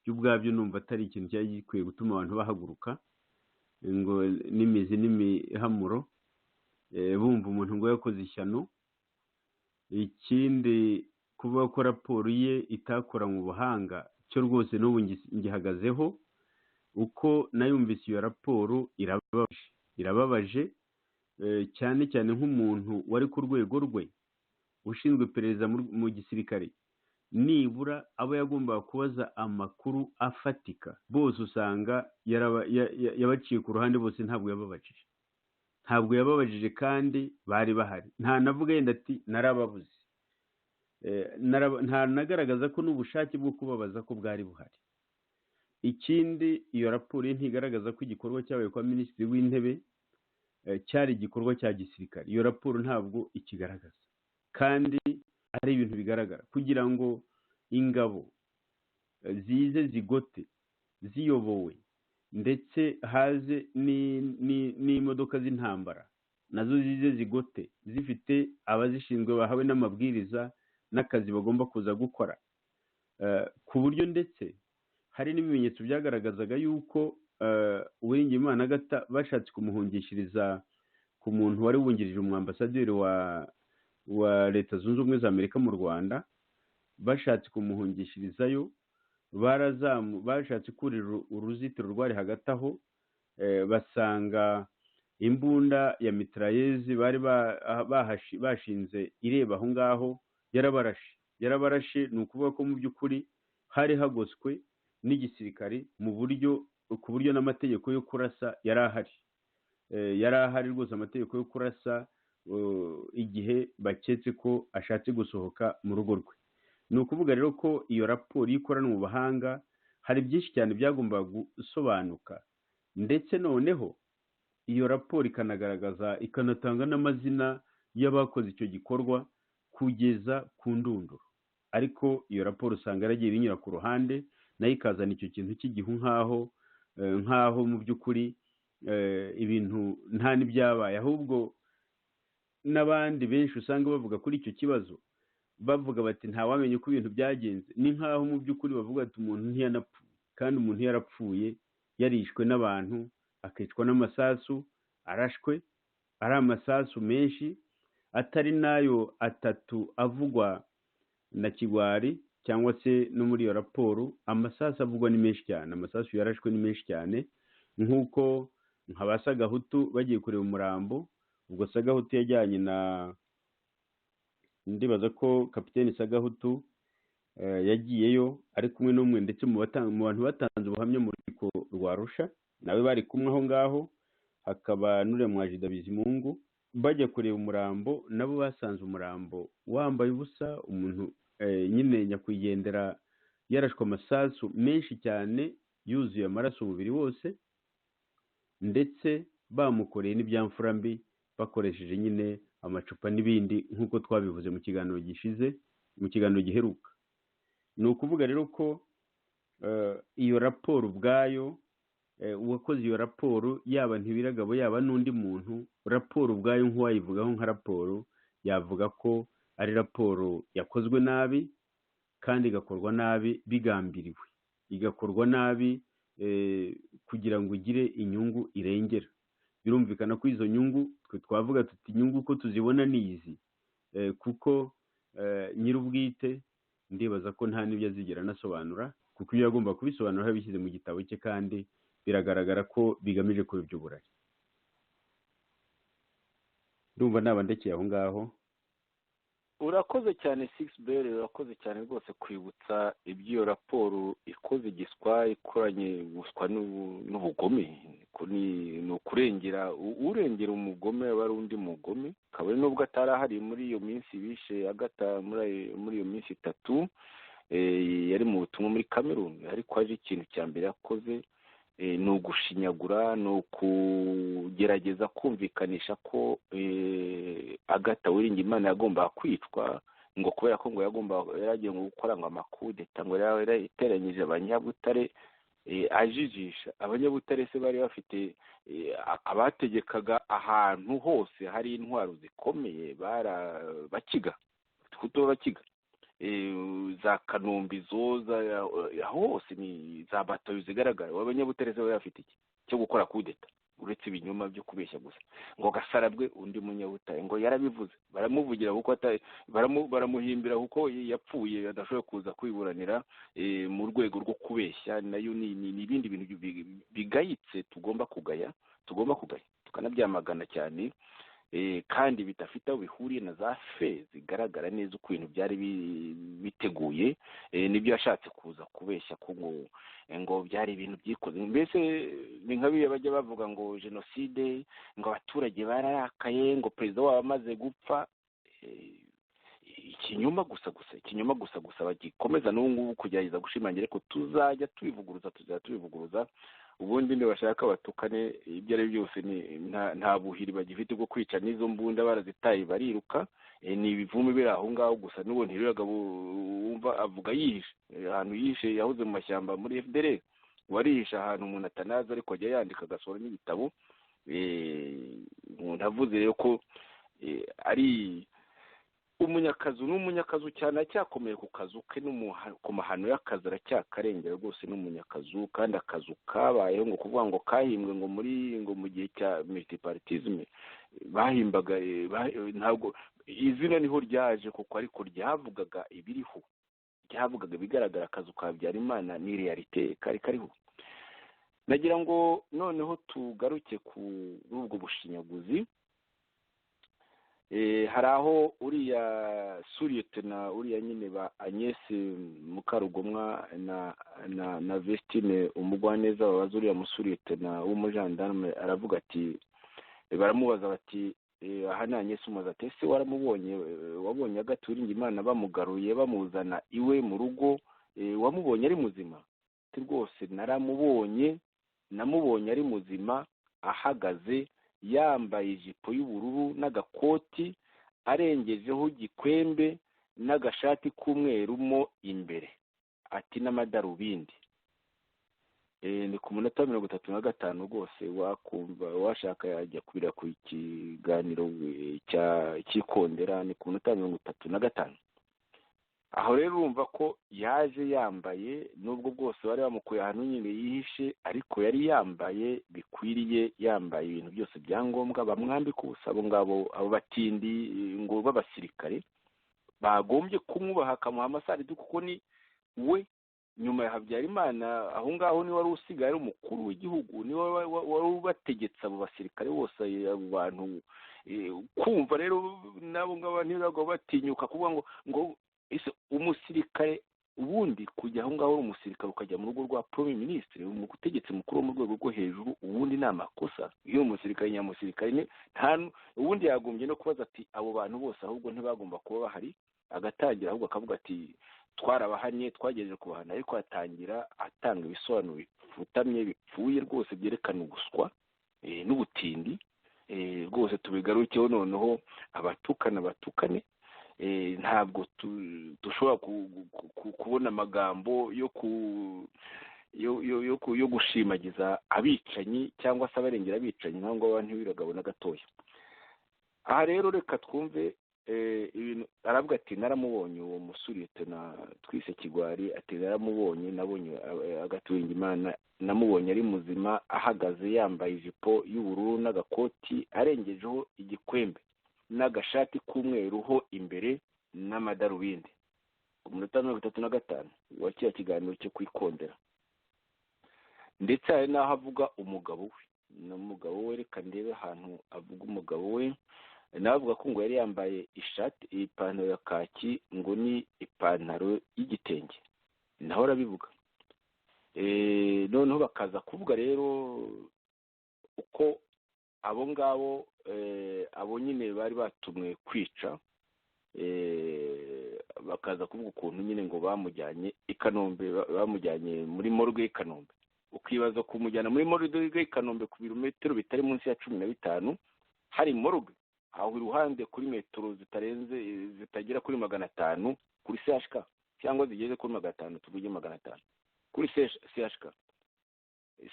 by'ubwabyo numva atari ikintu cyari gikwiye gutuma abantu bahaguruka ngo n'imizi n'imihamuro bumva umuntu ngo yakoze ishyano. Ikindi kuvuga ko raporo ye itakoranywe ubuhanga, cyo rwose n'ubu ngihagazeho. Uko nayumvise iyo raporo irababaje cyane cyane nk'umuntu wari ku rwego rwe ushinzwe iperereza mu gisirikare, nibura abo yagombaga kubaza amakuru afatika bose usanga yabaciye ku ruhande, bose ntabwo yababajije kandi bari bahari. Nta navuga yenda ati narababuze, nta nagaragaza ko n'ubushake bwo kubabaza ko bwari buhari. Ikindi, iyo raporo ye ntigaragaza ko igikorwa cyabaye kwa minisitiri w'intebe cyari igikorwa cya gisirikare. Iyo raporo ntabwo ikigaragaza, kandi ari ibintu bigaragara. Kugira ngo ingabo zize zigote ziyobowe ndetse haze n'imodoka z'intambara nazo zize zigote zifite abazishinzwe bahawe n'amabwiriza n'akazi bagomba kuza gukora, ku buryo ndetse hari n'ibimenyetso byagaragazaga yuko Uwiringiyimana Agatha bashatse kumuhungishiriza ku muntu wari wungirije umwambasaderi wa Leta Zunze Ubumwe za Amerika mu Rwanda. Bashatse kumuhungishirizayo, bashatse kurira uruzitiro rwari hagati aho, basanga imbunda ya mitrailleuses bari bashinze ireba aho ngaho yarabarashe. Ni ukuvuga ko mu by'ukuri hari hagoswe n'igisirikare ku buryo n'amategeko yo kurasa yari ahari rwose. Amategeko yo kurasa igihe baketse ko ashatse gusohoka mu rugo rwe. Ni ukuvuga rero ko iyo raporo y'ikorana ubuhanga hari byinshi cyane byagombaga gusobanuka, ndetse noneho iyo raporo ikanatanga n'amazina y'abakoze icyo gikorwa kugeza ku ndunduro. Ariko iyo raporo usanga yaragiye binyura ku ruhande, nayo ikazana icyo kintu cy'igihu nk'aho mu by'ukuri ibintu nta n'ibyabaye. Ahubwo n'abandi benshi usanga bavuga kuri icyo kibazo bavuga bati ntawamenye uko ibintu byagenze. Ni nk'aho mu by'ukuri bavuga ati umuntu ntiyanapfuye, kandi umuntu yarapfuye yarishwe n'abantu, akicwa n'amasasu, arashwe, ari amasasu menshi, atari n'ayo 3 avugwa na Kigwari cyangwa se no muri iyo raporo. Amasasu avugwa ni menshi cyane, amasasu yarashwe ni menshi cyane, nk'uko nk'abasagahutu bagiye kureba umurambo. Ubwo Sagahutu yajyanye ndibaza ko Kapiteni Sagahutu yagiyeyo ari kumwe n'umwe ndetse mu bantu batanze ubuhamya mu rukiko rwa Arusha, nawe bari kumwe aho ngaho. Hakaba n'Uremwajida Bizimungu. Bajya kureba umurambo, nabo basanze umurambo wambaye ubusa, umuntu nyine nyakwigendera yarashwe amasasu menshi cyane yuzuye amaraso umubiri wose, ndetse bamukoreye n'ibyamfura mbi bakoresheje nyine amacupa n'ibindi, nk'uko twabivuze mu kiganiro gishize, mu kiganiro giheruka. Ni ukuvuga rero ko iyo raporo ubwayo, uwakoze iyo raporo yaba Ntibiragabo yaba n'undi muntu, raporo ubwayo nk'uwayivugaho nka raporo yavuga ko ari raporo yakozwe nabi kandi igakorwa nabi bigambiriwe, igakorwa nabi kugira ngo igire inyungu irengera. Birumvikana ko izo nyungu twe twavuga tuti inyungu ko tuzibona ni izi, kuko nyir'ubwite ndibaza ko nta n'ibyo azigera anasobanura, kuko iyo agomba kubisobanura yabishyize mu gitabo cye kandi biragaragara ko bigamije kuba iby'uburari. Ndumva naba ndekeye aho ngaho. urakoze cyane Sixbert, urakoze cyane rwose kwibutsa iby'iyo raporo ikoze igiswa, ikoranye guswa n'ubugome. Ni ukurengera urengera umugome aba ari undi mugome, kabone nubwo atari ahari muri iyo minsi bishe Agata, muri iyo minsi 3 yari mu butumwa muri Cameroon, ariko aje ikintu cya mbere yakoze ni ugushinyagura, ni ukugerageza kumvikanisha ko Agata Uwiringiyimana yagombaga kwicwa, ngo kubera ko ngo yaragiye gukora ngo amakudeta, ngo yarateranyije Abanyabutare, ajijisha Abanyabutare. Se bari bafite abategekaga ahantu hose hari intwaro zikomeye, Bakiga, Bakiga, za Kanombe, Zoza, hose ni za batayo zigaragara. Abanyabutare bari bafite iki cyo gukora kudeta uretse ibinyoma byo kubeshya gusa? Ngo Gasarabwe undi Munyabutare ngo yarabivuze, baramuvugira kuko baramuhimbira kuko yapfuye adashoboye kuza kwiburanira mu rwego rwo kubeshya. Nayo ni ibindi bintu bigayitse tugomba kugaya tukanabyamagana cyane, kandi bidafite aho bihuriye na za fe zigaragara neza uko ibintu byari biteguye. Nibyo yashatse kuza kubeshya ko ngo byari ibintu byikoze. Mbese ni nka biye bajya bavuga ngo jenoside, ngo abaturage bararakaye, ngo perezida wabo amaze gupfa. Ikinyoma gusa bagikomeza n'ubu ngubu kugerageza gushimangira ko tuzajya tubivuguruza. Ubundi ntibashaka batukane, ibyo ari byose nta buhiri bagifite bwo kwica, n'izo mbunda barazitaye bariruka. Ni ibivume biri aho ngaho gusa. N'ubu ntiriraga wumva avuga yihishe ahantu, yihishe yahoze mu mashyamba muri FDR, warihishe ahantu umuntu atanazi, ariko ajya yandika agasohora n'ibitabo. Umuntu avuze rero ko ari umunyakazu, n'umunyakazu cyane, acyakomeye ku kazu ke, ku mahano y'akazi aracyakarengera rwose. n'umunyakazu, kandi akazu kabayeho ngo kuvuga ngo kahimbwe ngo mu gihe cya multipartisme bahimbaga, ntabwo izina niho ryaje kuko ariko ryavugaga ibiriho, ryavugaga bigaragara. Akazu ka Habyarimana ni realite kari kariho. Nagira ngo noneho tugaruke kuri ubwo bushinyaguzi. Hari aho uriya Suriyetena, uriya nyine ba Agnes Mukarugomwa na Vestine Umugwaneza babaza uriya Musuriyetena w'umujandarume, aravuga ati, baramubaza bati, aha ni Agnes umubaza ati, ese wabonye Agata Uwiringiyimana bamugaruye bamuzana iwe mu rugo, wamubonye ari muzima? Ati rwose namubonye ari muzima, ahagaze yambaye ijipo y'ubururu n'agakoti, arengejeho igikwembe n'agashati k'umweru mo imbere, ati n'amadarubindi. Ni ku munota 35 rwose, wakumva washaka yajya kubira ku kiganiro cy'ikondera. Ni ku munota 35. Aho rero urumva ko yaje yambaye, nubwo bwose bari bamukuye ahantu nyine yihishe, ariko yari yambaye bikwiriye, yambaye ibintu byose byangombwa bamwambika ubusa. Abo batindi ngo b'abasirikare bagombye kumwubaha, akamuha amasaridi, kuko ni we nyuma ya Habyarimana aho ngaho ni wari usigaye ari umukuru w'igihugu, ni wari ubategetse abo basirikare bose, abo bantu. Kumva rero nabo ngabo ntibagwa batinyuka kuvuga ngo ese umusirikare ubundi kujya aho ngaho umusirikare ukajya mu rugo rwa Premier Ministre, umutegetsi mukuru wo mu rwego rwo hejuru, ubundi ni amakosa. Iyo umusirikare nyamusirikare ubundi yagombye no kubaza ati, abo bantu bose ahubwo ntibagomba kuba bahari, agatangira ahubwo akavuga ati, twarabahanye, twagejeje kubahana. Ariko atangira atanga ibisobanuro bifutamye, bipfuye rwose, byerekana ubuswa n'ubutindi. Rwose tubigarukeho noneho, batukane. Ntabwo dushobora kubona amagambo yo gushimagiza abicanyi cyangwa se abarengera abicanyi, ntabwo abantu ntibiragabona gatoya. Aha rero reka twumve ibintu aravuga ati naramubonye uwo musuri na twise Kigwari, ati naramubonye, nabonye agaturinga Imana, namubonye ari muzima ahagaze yambaye ijipo y'ubururu n'agakoti arengejeho igikwembe n'agashati k'umweru ho imbere n'amadarubindi. Ku minota 35 wa kiriya kiganiro cyo kwikondera, ndetse hari n'aho avuga umugabo we, n'umugabo we, reka ndebe ahantu avuga umugabo we, navuga ko ngo yari yambaye ishati, ipantaro ya kaki, ngo ni ipantaro y'igitenge, naho arabivuga. Noneho bakaza kuvuga rero uko abo ngabo abo nyine bari batumwe kwica, bakaza kuvuga ukuntu nyine ngo bamujyanye i Kanombe, bamujyanye muri morgue i Kanombe. Ukibaza kumujyana muri morgue i Kanombe ku birometero bitari munsi ya 15 hari morgue aho iruhande kuri metero zitagera kuri 500 kuri CHK, cyangwa zigeze kuri 500, tuvuge 500 kuri CHK.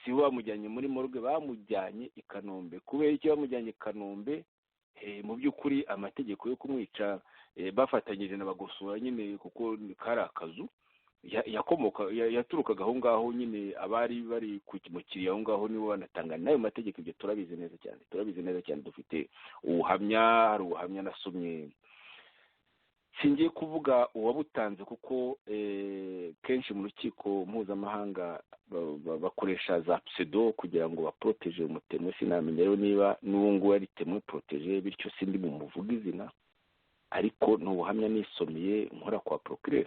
Si bamujyanye muri morgue, bamujyanye i Kanombe. Kubera icyo bamujyanye i Kanombe, mu by'ukuri amategeko yo kumwica bafatanyije n'abagosora nyine, kuko kari akazu yaturukaga aho ngaho nyine, abari bari kumukiriya aho ngaho nibo banatanga nayo mategeko. Ibyo turabizi neza cyane, dufite ubuhamya, hari ubuhamya nasomye, singiye kuvuga uwabutanze kuko kenshi mu rukiko mpuzamahanga bakoresha za pseudo kugira ngo baproteje umutemwe. Sinamenya rero niba n'uwo nguwo ari temwe protege, bityo sindi mu muvuga izina, ariko n'ubuhamya nisomeye nkora kwa procureur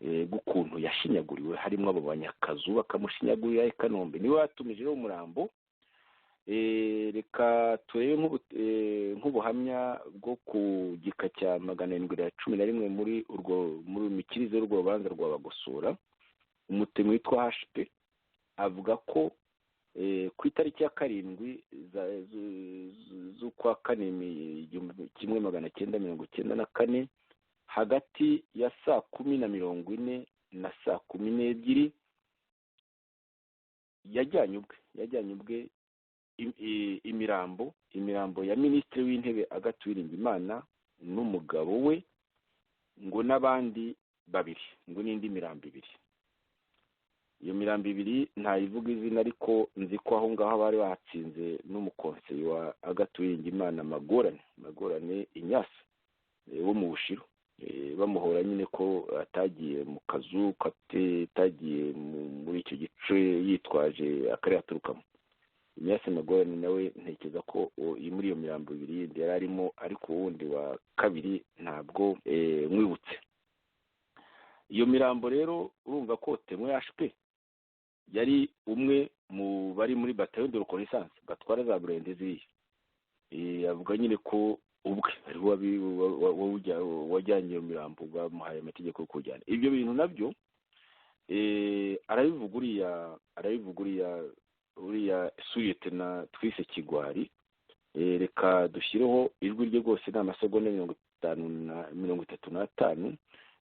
bw'ukuntu yashinyaguriwe, harimo abo banyakazu bakamushinyagurira i Kanombe. Niwe watumije rero umurambo. Reka turebe nk'ubuhamya bwo ku gika cya 711 muri mikirize y'urwo rubanza rwa Bagosora. Umutemwe witwa HP avuga ko ku itariki ya 7 z'ukwa 4 1994 hagati ya 10:40 na 12 yajyanye ubwe imirambo ya Minisitiri w'Intebe Agathe Uwiringiyimana n'umugabo we, ngo n'abandi babiri, ngo n'indi mirambo 2. Iyo mirambo 2 ntayivuga izina, ariko nzi ko aho ngaho bari batsinze n'umukonseye wa Agathe Uwiringiyimana Magorane Inyasi wo mu Bushiro, bamuhora nyine ko atagiye mu kazu, atagiye muri icyo gice yitwaje akarere aturukamo. Inyasi Magorane nawe ntekereza ko muri iyo mirambo 2 yindi yari arimo, ariko wundi wa kabiri ntabwo mwibutse. Iyo mirambo rero urumva ko temwe HP yari umwe mu bari muri bataillon de reconnaissance batwara za burende ziriya. Avuga nyine ko ubwe ari wajyanye iyo mirambo, bamuhaye amategeko yo kujyana ibyo bintu nabyo. Arabivuga uriya Suriete na twise Kigwari. Reka dushyireho ijwi rye rwose, ni amasegonda 35.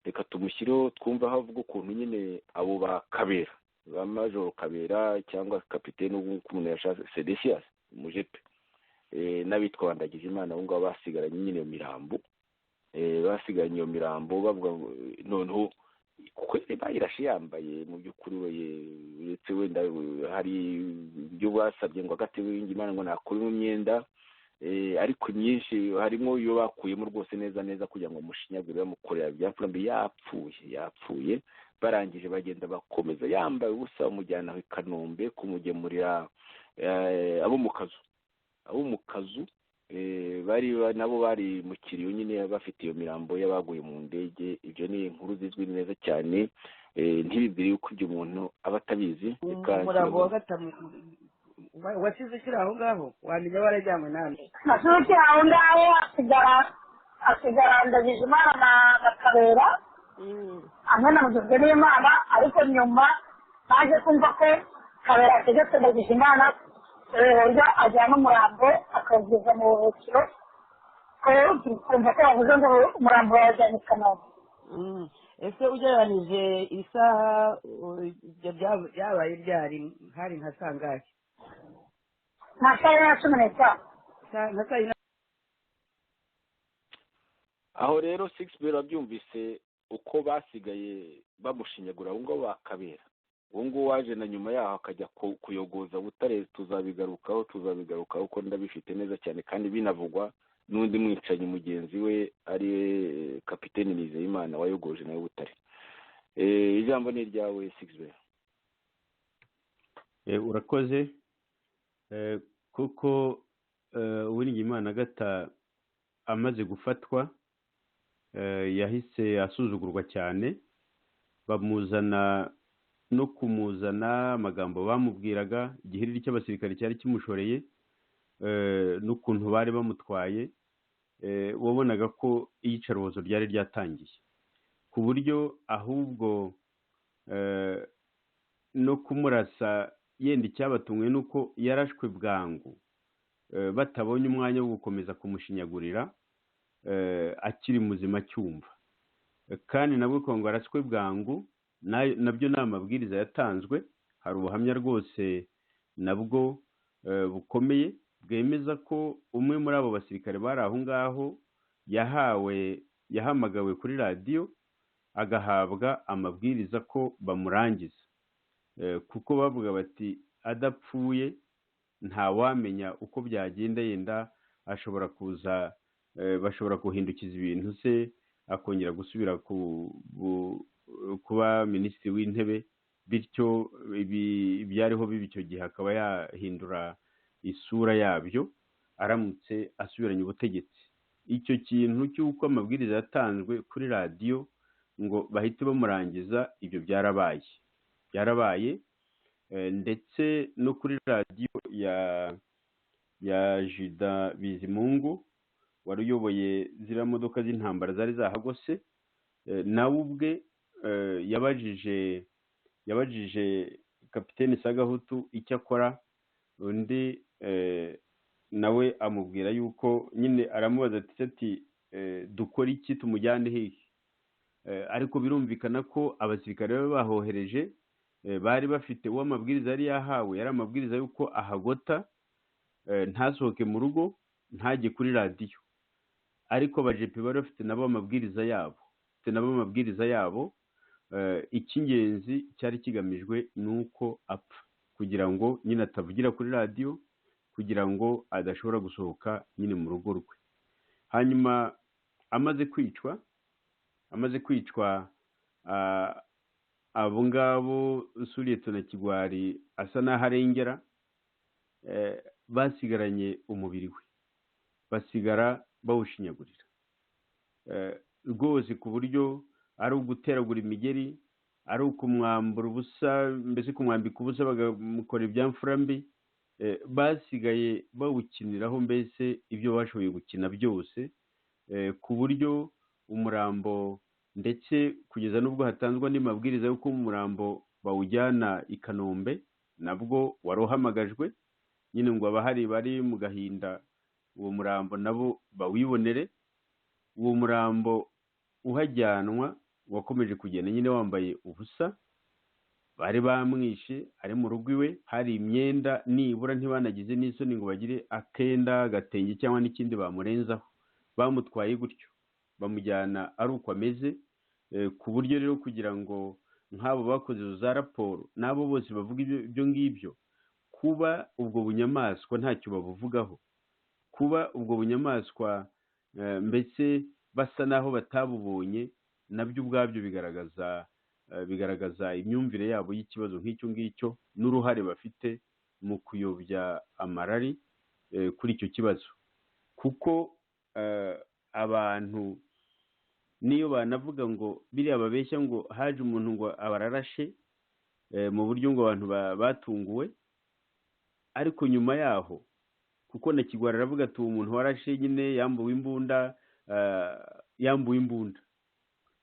Reka tumushyireho twumva aho avuga ukuntu nyine abo ba Kabera, ba Major Kabera cyangwa kapitene w'umuntu yashatse Sedesias Mujepe, n'abitwa Bandagijimana abo ngabo basigaranye nyine iyo mirambo, bavuga noneho kuko bayirashe yambaye mu by'ukuri we, uretse wenda hari ibyo basabye ngo Agathe Uwiringiyimana ngo nakure mu myenda, ariko myinshi harimo iyo bakuyemo rwose neza kugira ngo mushinyagurire bamukorera byapfura mbi. Yapfuye barangije bagenda bakomeza yambaye ubusa bamujyana i Kanombe kumugemurira abo mu kazu nabo bari mu kiriyo nyine bafite iyo mirambo y'abaguye mu ndege. Ibyo ni inkuru zizwi neza cyane, ntibibwire yuko ibyo umuntu aba atabizi. Umurambo wa gatanu wasize ukiri aho ngaho, wamenya warajyanywe nande? Nasize ukiri aho ngaho, asigara Ndagijimana na Kabera hamwe na Mugenimana, ariko nyuma naje kumva ko Kabera ategetse Ndagijimana uburyo ajyana umurambo akawugeza mu buhukiro, kumva ko bavuze ngo umurambo wajyanye i Kanombe. Ese ugereranije isaha byabaye ryari, hari nka sangahe? Nka saa 10:15. aho rero Sixbert abyumvise uko basigaye bamushinyagura abo ngabo bakabera, uwo nguwo waje na nyuma yaho akajya kuyogoza Butare. tuzabigarukaho kuko ndabifite neza cyane kandi binavugwa n'undi mwicanyi mugenzi we ari kapiteni Nizeyimana wayogoje nawe Butare. Ijambo ni iryawe Sixbert. Urakoze. Kuko Uwiringiyimana Agata amaze gufatwa yahise asuzugurwa cyane, bamuzana no kumuzana amagambo bamubwiraga, igihiriri cy'abasirikare cyari kimushoreye n'ukuntu bari bamutwaye, wabonaga ko iyicarubozo ryari ryatangiye, ku buryo ahubwo no kumurasa yenda icyabatumwe nuko yarashwe bwangu, batabonye umwanya wo gukomeza kumushinyagurira akiri muzima cyumva. Kandi nabwo ko ngo araswe bwangu nabyo ni amabwiriza yatanzwe. Hari ubuhamya rwose nabwo bukomeye bwemeza ko umwe muri abo basirikare bari aho ngaho yahamagawe kuri radiyo agahabwa amabwiriza ko bamurangiza, kuko bavuga bati adapfuye ntawamenya uko byagenda, yenda ashobora kuza, bashobora guhindukiza ibintu se akongera gusubira kuba minisitiri w'intebe, bityo ibyariho bibi icyo gihe akaba yahindura isura yabyo aramutse asubiranye ubutegetsi. Icyo kintu cy'uko amabwiriza yatanzwe kuri radiyo ngo bahite bamurangiza, ibyo byarabaye ndetse no kuri radiyo ya Juda Bizimungu wari uyoboye ziriya modoka z'intambara zari zahagose, nawe ubwe yabajije kapiteni Sagahutu icyo akora, undi nawe amubwira yuko nyine aramubaza ati dukora iki, tumujyane hehe? Ariko birumvikana ko abasirikare baba bahohereje bari bafite uwo amabwiriza yari yahawe, yari amabwiriza y'uko ahagota ntasohoke mu rugo, ntajye kuri radiyo. Ariko abajepe bari bafite nabo amabwiriza yabo, icy'ingenzi cyari kigamijwe ni uko apfa, kugira ngo nyine atavugira kuri radiyo, kugira ngo adashobora gusohoka nyine mu rugo rwe. Hanyuma amaze kwicwa abo ngabo Suliyetona na Kigwari asa n'aho arengera, basigaranye umubiri we, basigara bawushinyagurira rwose, ku buryo ari uguteragura imigeri, ari ukumwambura ubusa, mbese kumwambika ubusa bakamukora ibyamfura mbi, basigaye bawukiniraho mbese ibyo bashoboye gukina byose, ku buryo umurambo, ndetse kugeza n'ubwo hatanzwe andi mabwiriza y'uko umurambo bawujyana i Kanombe, nabwo wari uhamagajwe nyine ngo abahari bari mu gahinda uwo murambo nabo bawibonere. Uwo murambo uhajyanwa wakomeje kugenda nyine wambaye ubusa, bari bamwishe ari mu rugo iwe, hari imyenda nibura ntibanagize n'isoni ngo bagire akenda, agatenge cyangwa n'ikindi bamurenzaho, bamutwaye gutyo bamujyana ari uko ameze, ku buryo rero kugira ngo nk'abo bakoze za raporo n'abo bose bavuga ibyo ngibyo, kuba ubwo bunyamaswa ntacyo babuvugaho, kuba ubwo bunyamaswa mbese basa n'aho batabubonye, nabyo ubwabyo bigaragaza imyumvire yabo y'ikibazo nk'icyo ngicyo, n'uruhare bafite mu kuyobya amarari kuri icyo kibazo. Kuko abantu niyo banavuga ngo biriya babeshya ngo haje umuntu ngo abararashe mu buryo ngo abantu batunguwe, ariko nyuma yaho, kuko na Kigwari aravuga ati uwo muntu warashe nyine yambuwe imbunda,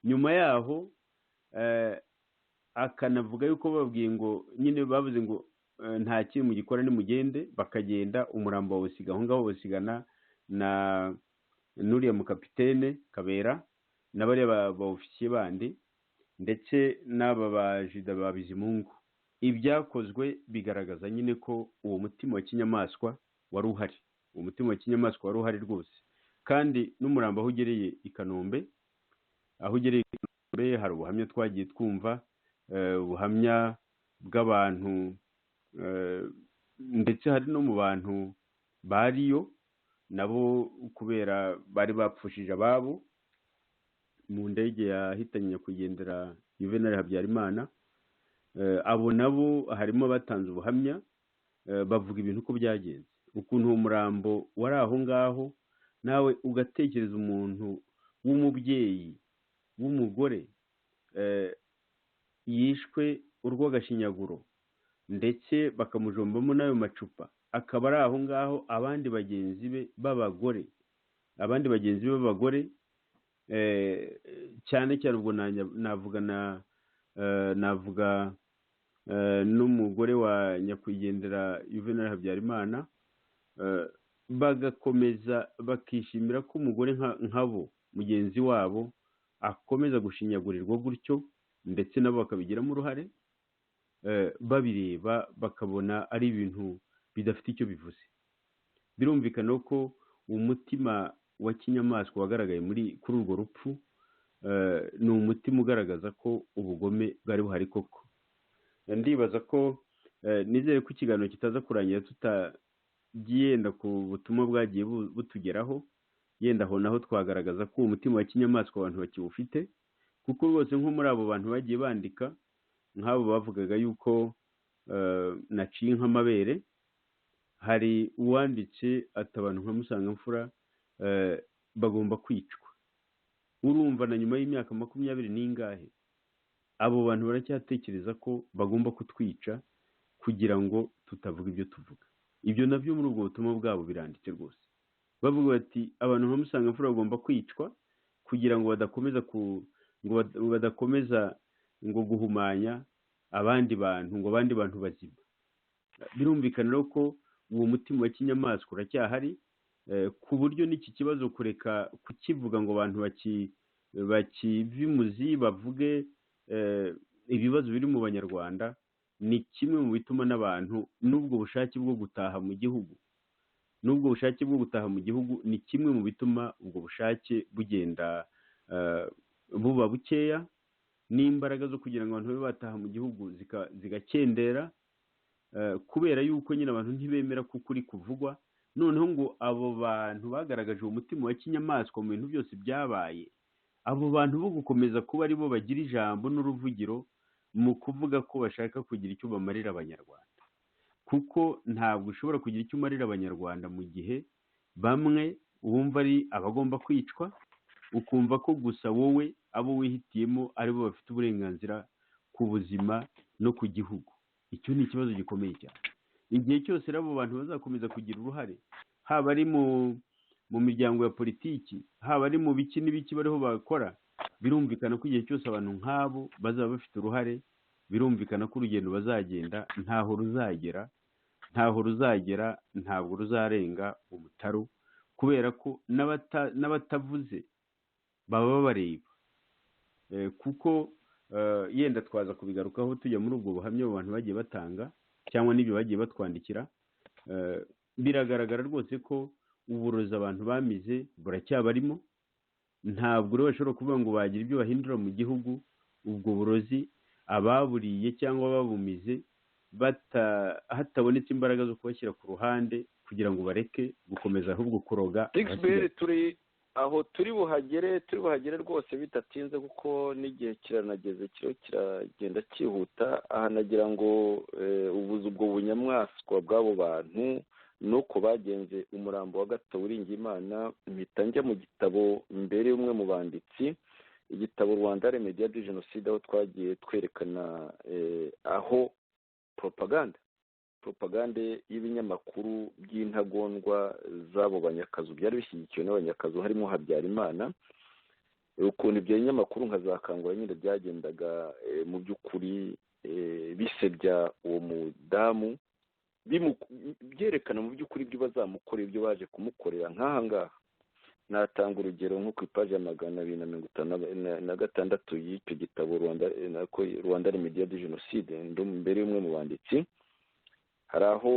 nyuma yaho akanavuga yuko babwiye ngo nyine bavuze ngo nta kintu mugikora nimugende, bakagenda umurambo bawusiga aho ngaho, bawusigana na n'uriya mukapitene Kabera n'abariya ba-ofisiye bandi ndetse n'aba ba Juda ba Bizimungu. Ibyakozwe bigaragaza nyine ko uwo mutima wa kinyamaswa wari uhari, uwo mutima wa kinyamaswa wari uhari rwose, kandi n'umurambo aho ugereye i Kanombe hari ubuhamya twagiye twumva, ubuhamya bw'abantu, ndetse hari no mu bantu bariyo nabo kubera bari bapfushije ababo mu ndege yahitanye nyakwigendera Juvenal Habyarimana. Abo nabo harimo abatanze ubuhamya, bavuga ibintu uko byagenze, ukuntu uwo murambo wari aho ngaho, nawe ugatekereza umuntu w'umubyeyi w'umugore yishwe urw'agashinyaguro ndetse bakamujombamo n'ayo macupa, akaba ari aho ngaho abandi bagenzi be b'abagore cyane cyane ubwo navuga n'umugore wa nyakwigendera Juvenal Habyarimana, bagakomeza bakishimira ko umugore nkabo mugenzi wabo akomeza gushinyagurirwa gutyo, ndetse nabo bakabigiramo uruhare, babireba bakabona ari ibintu bidafite icyo bivuze. Birumvikana ko umutima wa kinyamaswa wagaragaye kuri urwo rupfu, ni umutima ugaragaza ko ubugome bwari buhari koko. Ndibaza ko nizere ko ikiganiro kitaza kurangira tutagenda ku butumwa bwagiye butugeraho, yenda aho naho twagaragaza ko umutima wa kinyamaswa abantu bakiwufite, kuko rwose nko muri abo bantu bagiye bandika nk'abo bavugaga yuko naciye nk'amabere, hari uwanditse ati abantu nka Musangamfura bagomba kwicwa. Urumva na nyuma y'imyaka 20 n'ingahe abo bantu baracyatekereza ko bagomba kutwica kugira ngo tutavuga ibyo tuvuga. Ibyo nabyo muri ubwo butumwa bwabo biranditse rwose, bavuga bati abantu nka Musangamfura bagomba kwicwa kugira ngo badakomeza ngo guhumanya abandi bantu, ngo abandi bantu bazima. Birumvikana ko uwo mutima wa kinyamaswa uracyahari, ku buryo n'iki kibazo kureka kukivuga ngo abantu bakivimuzi bavuge ibibazo biri mu banyarwanda, ni kimwe mu bituma n'abantu n'ubwo bushake bwo gutaha mu gihugu ni kimwe mu bituma ubwo bushake bugenda buba bukeya, n'imbaraga zo kugira ngo abantu babe bataha mu gihugu zigakendera, kubera yuko nyine abantu ntibemera ko ukuri kuvugwa. Noneho ngo abo bantu bagaragaje uwo mutima wa kinyamaswa mu bintu byose byabaye, abo bantu bo gukomeza kuba ari bo bagira ijambo n'uruvugiro mu kuvuga ko bashaka kugira icyo bamarira abanyarwanda, kuko ntabwo ushobora kugira icyo umarira abanyarwanda mu gihe bamwe wumva ari abagomba kwicwa, ukumva ko gusa wowe abo wihitiyemo aribo bafite uburenganzira ku buzima no ku gihugu. Icyo ni ikibazo gikomeye cyane. Igihe cyose abo bantu bazakomeza kugira uruhare, haba ari mu miryango ya politiki, haba ari mu biki n'ibiki bariho bakora, birumvikana ko igihe cyose abantu nk'abo bazaba bafite uruhare, birumvikana ko urugendo bazagenda ntaho ruzagera, ntabwo ruzarenga umutaru, kubera ko n'abatavuze baba babareba. Kuko yenda twaza kubigarukaho tujya muri ubwo buhamya abo bantu bagiye batanga cyangwa n'ibyo bagiye batwandikira. Biragaragara rwose ko uburozi abantu bamize buracyabarimo, ntabwo rero bashobora kuvuga ngo bagira ibyo bahindura mu gihugu. Ubwo burozi ababuriye cyangwa babumize hatabonetse imbaraga zo kubashyira ku ruhande kugira ngo bareke gukomeza ahubwo kuroga. turi aho turi buhagere rwose bidatinze, kuko n'igihe kiranageze kiragenda cyihuta. aha nagira ngo ubuze ubwo bunyamaswa bw'abo bantu nuko bagenze umurambo wa Gato Uwiringiyimana, mpita njya mu gitabo mbere umwe mu banditsi, igitabo Rwanda Media de Genocide, aho twagiye twerekana aho propaganda y'ibinyamakuru by'intagondwa z'abo banyakazu byari bishyigikiwe n'abanyakazu harimo Habyarimana, ukuntu ibyo binyamakuru nka za Kangura nyine byagendaga mu by'ukuri bisebya uwo mudamu, byerekana mu by'ukuri ibyo bazamukorera, ibyo baje kumukorera. nk'aha ngaha natanga urugero nko ku ipaji ya 256 y'icyo gitabo Rwanda Media de Genocide, mbere y'umwe mu banditsi, hari aho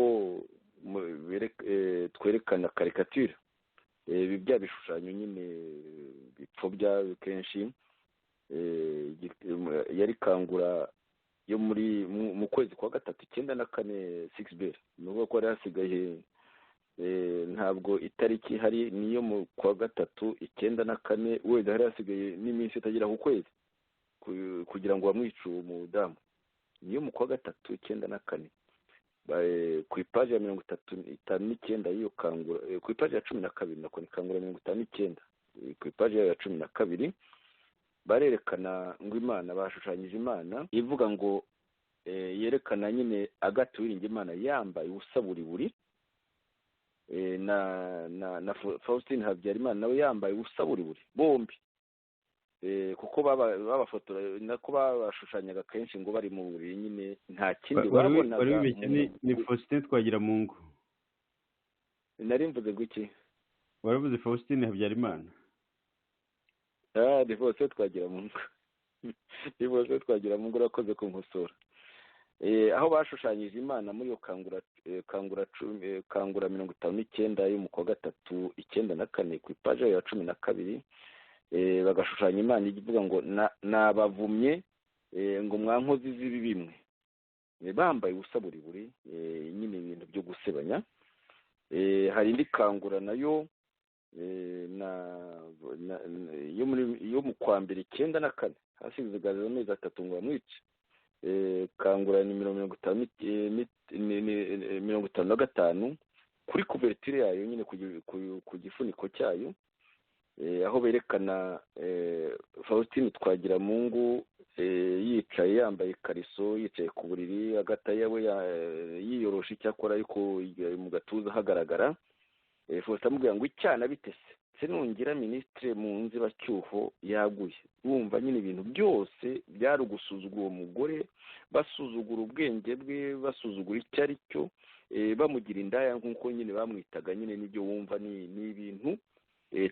twerekana karikature bya bishushanyo nyine bipfobya kenshi yari kangura yo mu kwezi kwa gatatu 94 6 nuko ko ari hasigaye ntabwo itariki hari niyo mu kwa gatatu 94 wenda hari hasigaye n'iminsi itagera ku kwezi kugira ngo bamwice umudamu niyo mu kwa gatatu 94 ku ipaji ya 39 y'iyo kangura ku ipaji ya 12 nako ni kangura 59 ku ipaji ya 12 barerekana ngo Imana bashushanyije Imana ivuga ngo yerekana nyine Agathe Uwiringiyimana yambaye ubusa buri na Faustin Habyarimana nawe yambaye ubusa buri bombi kuko babafotora nako babashushanyaga kenshi ngo bari mu buriri nyine nta kindi babonaga ni Faustin Twagiramungu nari mvuze ngo iki waravuze Faustin Habyarimana ni Faustin Twagiramungu ni Faustin Twagiramungu urakoze kunkosora aho bashushanyije Imana muri yo kangura 59 yo mu kwa gatatu 94 ku ipaji ya 12 bagashushanya Imana ivuga ngo nabavumye ngo mwankozi z'ibi bimwe bambaye ubusa buri nyine ibintu byo gusebanya hari indi kangura nayo yo mu kwa mbere 94 hasigaye amezi 3 ngo bamwice kangura ni 55 kuri couverture yayo nyine ku gifuniko cyayo aho berekana Faustin Twagiramungu yicaye yambaye kariso yicaye ku buriri Agatha yawe yiyorosha icyakora ariko mu gatuza hagaragara Faustin amubwira ngo icyana bitese nungira ministre mu nzibacyuho yaguye wumva nyine ibintu byose byari ugusuzugura uwo mugore basuzugura ubwenge bwe basuzugura icyo ari cyo bamugira indaya nk'uko nyine bamwitaga nyine n'ibyo wumva ni ibintu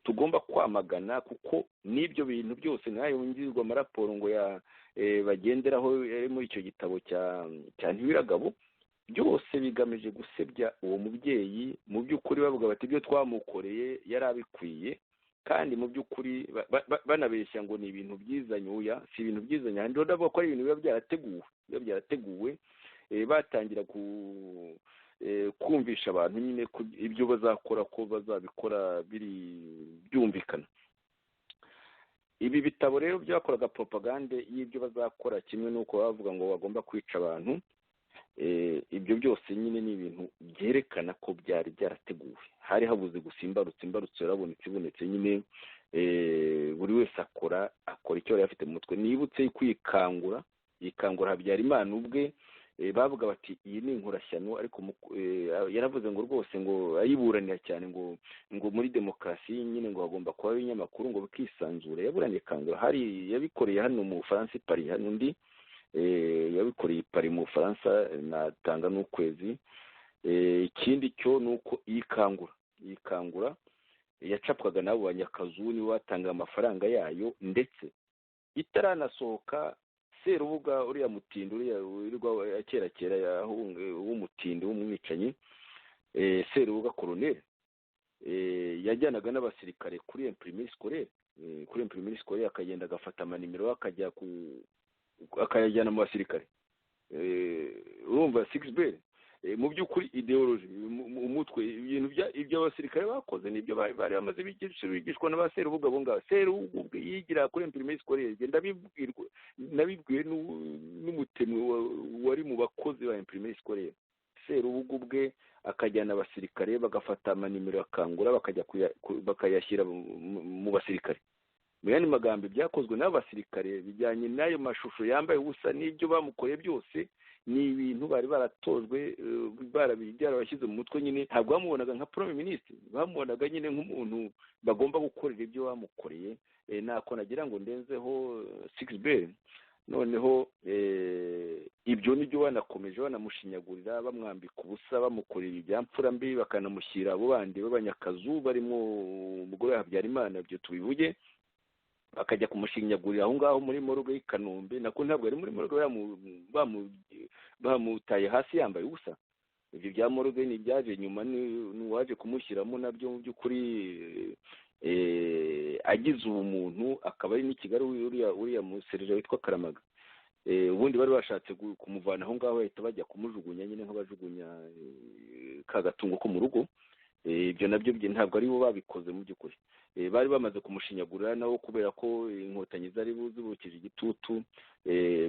tugomba kwamagana kuko n'ibyo bintu byose nayo ngirwa amaraporo ngo bagenderaho muri icyo gitabo cya Ntibiragabo byose bigamije gusebya uwo mubyeyi mu by'ukuri bavuga bati ibyo twamukoreye yari abikwiye kandi mu by'ukuri banabeshya ngo ni ibintu byizanye uya si ibintu byizanye handi ndavuga ko ari ibintu biba byarateguwe batangira kumvisha abantu nyine ibyo bazakora ko bazabikora byumvikana. Ibi bitabo rero byakoraga propaganda y'ibyo bazakora kimwe n'uko bavuga ngo bagomba kwica abantu. Ibyo byose nyine ni ibintu byerekana ko byari byarateguwe. Hari habuze gusa imbarutso yarabonetse ibonetse nyine buri wese akora icyo yari afite mu mutwe. Nibutse kwikangura Habyarimana ubwe bavuga bati iyi ni inkurashyano ariko yaravuze ngo rwose ngo ayiburanira cyane ngo muri demokarasi nyine ngo hagomba kuba ibinyamakuru ngo bikisanzura. Yaburaniye kangura hari yabikoreye hano mu Bufaransa i Paris, hano undi yabikoreye i Paris mu Bufaransa natanga n'ukwezi. Ikindi cyo nuko yikangura yacapwaga nabo banyakazuni watanga amafaranga yayo, ndetse itaranasohoka Serubuga uriya mutindi uriya kera w'umutindi w'umwicanyi Serubuga Colonel yajyanaga n'abasirikare kuri imprimeri scolaire akagenda agafata amanimero akayajyana mu basirikare. Urumva 6B mu by'ukuri ideology umutwe ibintu ibyo abasirikare bakoze nibyo bari bamaze bigishwa n'aba Serubuga bo ngabo. Serubuga yigira kuri imprimeri scolaire nabibwiwe n'umutemwe wari mu bakozi ba imprimeri scolaire. Serubuga ubwe akajyana abasirikare bagafata amanimero akangura bakayashyira mu basirikare. Mu yandi magambo byakozwe n'abasirikare bijyanye n'ayo mashusho yambaye ubusa n'ibyo bamukoreye byose ni ibintu bari baratojwe byarabashyize mu mutwe. Nyine ntabwo bamubonaga nka Premier Ministre, bamubonaga nyine nk'umuntu bagomba gukorera ibyo bamukoreye. Nako nagira ngo ndenzeho 6B noneho ibyo nibyo banakomeje banamushinyagurira bamwambika ubusa bamukorera ibyamfura mbi bakanamushyira abo bandi b'abanyakazu barimo umugore wa Habyarimana. Ibyo tubivuge bakajya kumushinyagurira aho ngaho muri morgue y'i Kanombe. Nako ntabwo ari muri morgue bamutaye hasi yambaye ubusa. ibyo bya Morgan byaje nyuma n'uwaje kumushyiramo nabyo mu by'ukuri agize ubumuntu akaba ari n'i Kigali uriya muserije witwa Karamaga. Ubundi bari bashatse kumuvana aho ngaho bahita bajya kumujugunya nyine nk'abajugunya ka gatungo ko mu rugo. Ibyo nabyo ntabwo ari bo babikoze mu by'ukuri, bari bamaze kumushinyagurira nawo kubera ko inkotanyi zari zibukije igitutu,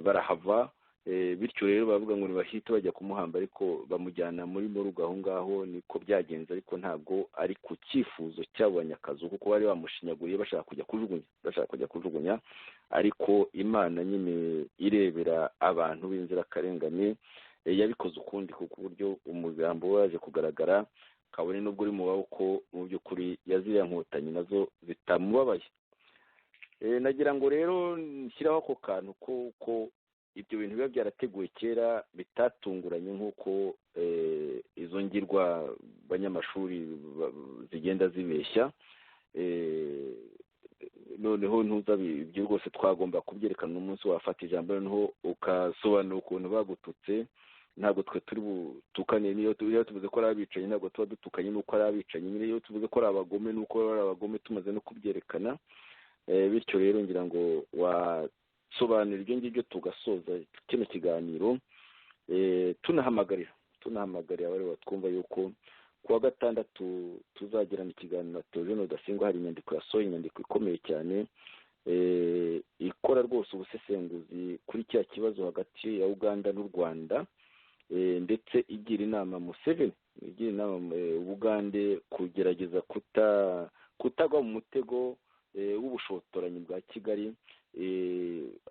barahava. Bityo rero bavuga ngo ntibahite bajya kumuhamba ariko bamujyana muri morugo aho ngaho. Niko byagenze, ariko ntabwo ari ku cyifuzo cy'abanyakazu kuko bari bamushinyaguriye bashaka kujya kujugunya, ariko Imana nyine irebera abantu b'inzirakarengane yabikoze ukundi, kuko uburyo umugambo waje kugaragara kabone nubwo uri mu maboko mu by'ukuri ya ziriya nkotanyi nazo zitamubabaye. Nagira ngo rero nshyiraho ako kantu ko ibyo bintu biba byarateguwe kera bitatunguranye nk'uko izo ngirwa banyamashuri zigenda zibeshya. Noneho ibyo rwose twagomba kubyerekana umunsi wafata ijambo noneho ukasobanura ukuntu bagututse. Ntabwo twe turi butukane, niyo tuvuze ko ari abicanyi ntabwo tuba dutukanye n'uko ari abicanyi, niyo tuvuze ko ari abagome n'uko ari abagome tumaze no kubyerekana. Bityo rero ngira ngo wasobanura ibyo ngibyo tugasoza kino kiganiro, tunahamagarira abari batwumva yuko kuwa gatandatu tuzagirana ikiganiro na Theogene Rudasingwa. Hari inyandiko yasohoye, inyandiko ikomeye cyane ikora rwose ubusesenguzi kuri cya kibazo hagati ya Uganda n'u Rwanda, ndetse igira inama Museveni, igira inama Ubugande kugerageza kutagwa mu mutego w'ubushotoranyi bwa Kigali.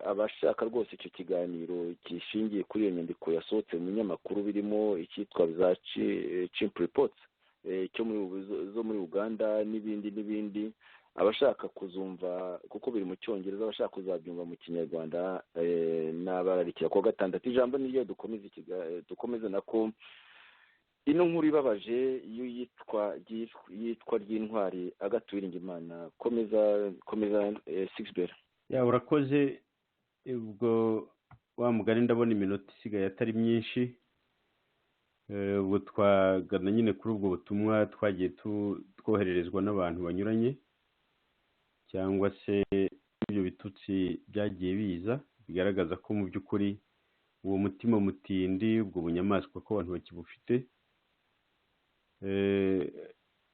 Abashaka rwose icyo kiganiro kishingiye kuri iyo nyandiko yasohotse mu binyamakuru birimo icyitwa za Chimp Reports zo muri Uganda n'ibindi, abashaka kuzumva kuko biri mu Cyongereza, abashaka kuzabyumva mu Kinyarwanda n'abararikira kuwa gatandatu. Ijambo niryo dukomeze nako ino nkuru ibabaje iyo yitwa ry'intwari Agathe Uwiringiyimana. komeza Sixbert. Urakoze. Ubwo wa mugari ndabona iminota isigaye atari myinshi, ubwo twagana nyine kuri ubwo butumwa twagiye twohererezwa n'abantu banyuranye, cyangwa se ibyo bitutsi byagiye biza bigaragaza ko mu by'ukuri uwo mutima mutindi, ubwo bunyamaswa ko abantu bakibufite.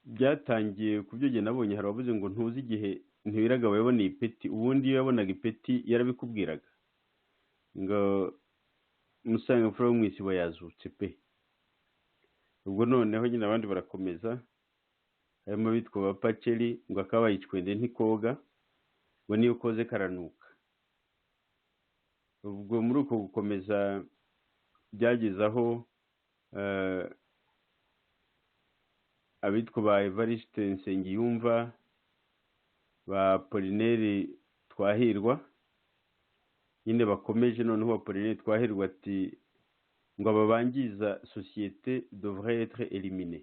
Byatangiye ku byo nabonye, hari abavuze ngo ntuzi igihe Ntibiragaba yaboneye ipeti. Ubundi iyo yabonaga ipeti yarabikubwiraga ngo Musanga mfura wo mu isibo yazutse pe. Ubwo noneho nyine abandi barakomeza, harimo bitwa ba Paceri ngo akaba yicwende ntikoga, ngo niyo koze karanuka. Ubwo muri uko gukomeza byageze aho abitwa ba Evariste Nsengiyumva, ba Apollinaire Twahirwa nyine bakomeje. Noneho Apollinaire Twahirwa ati ngo ababangiza société devrait être éliminé,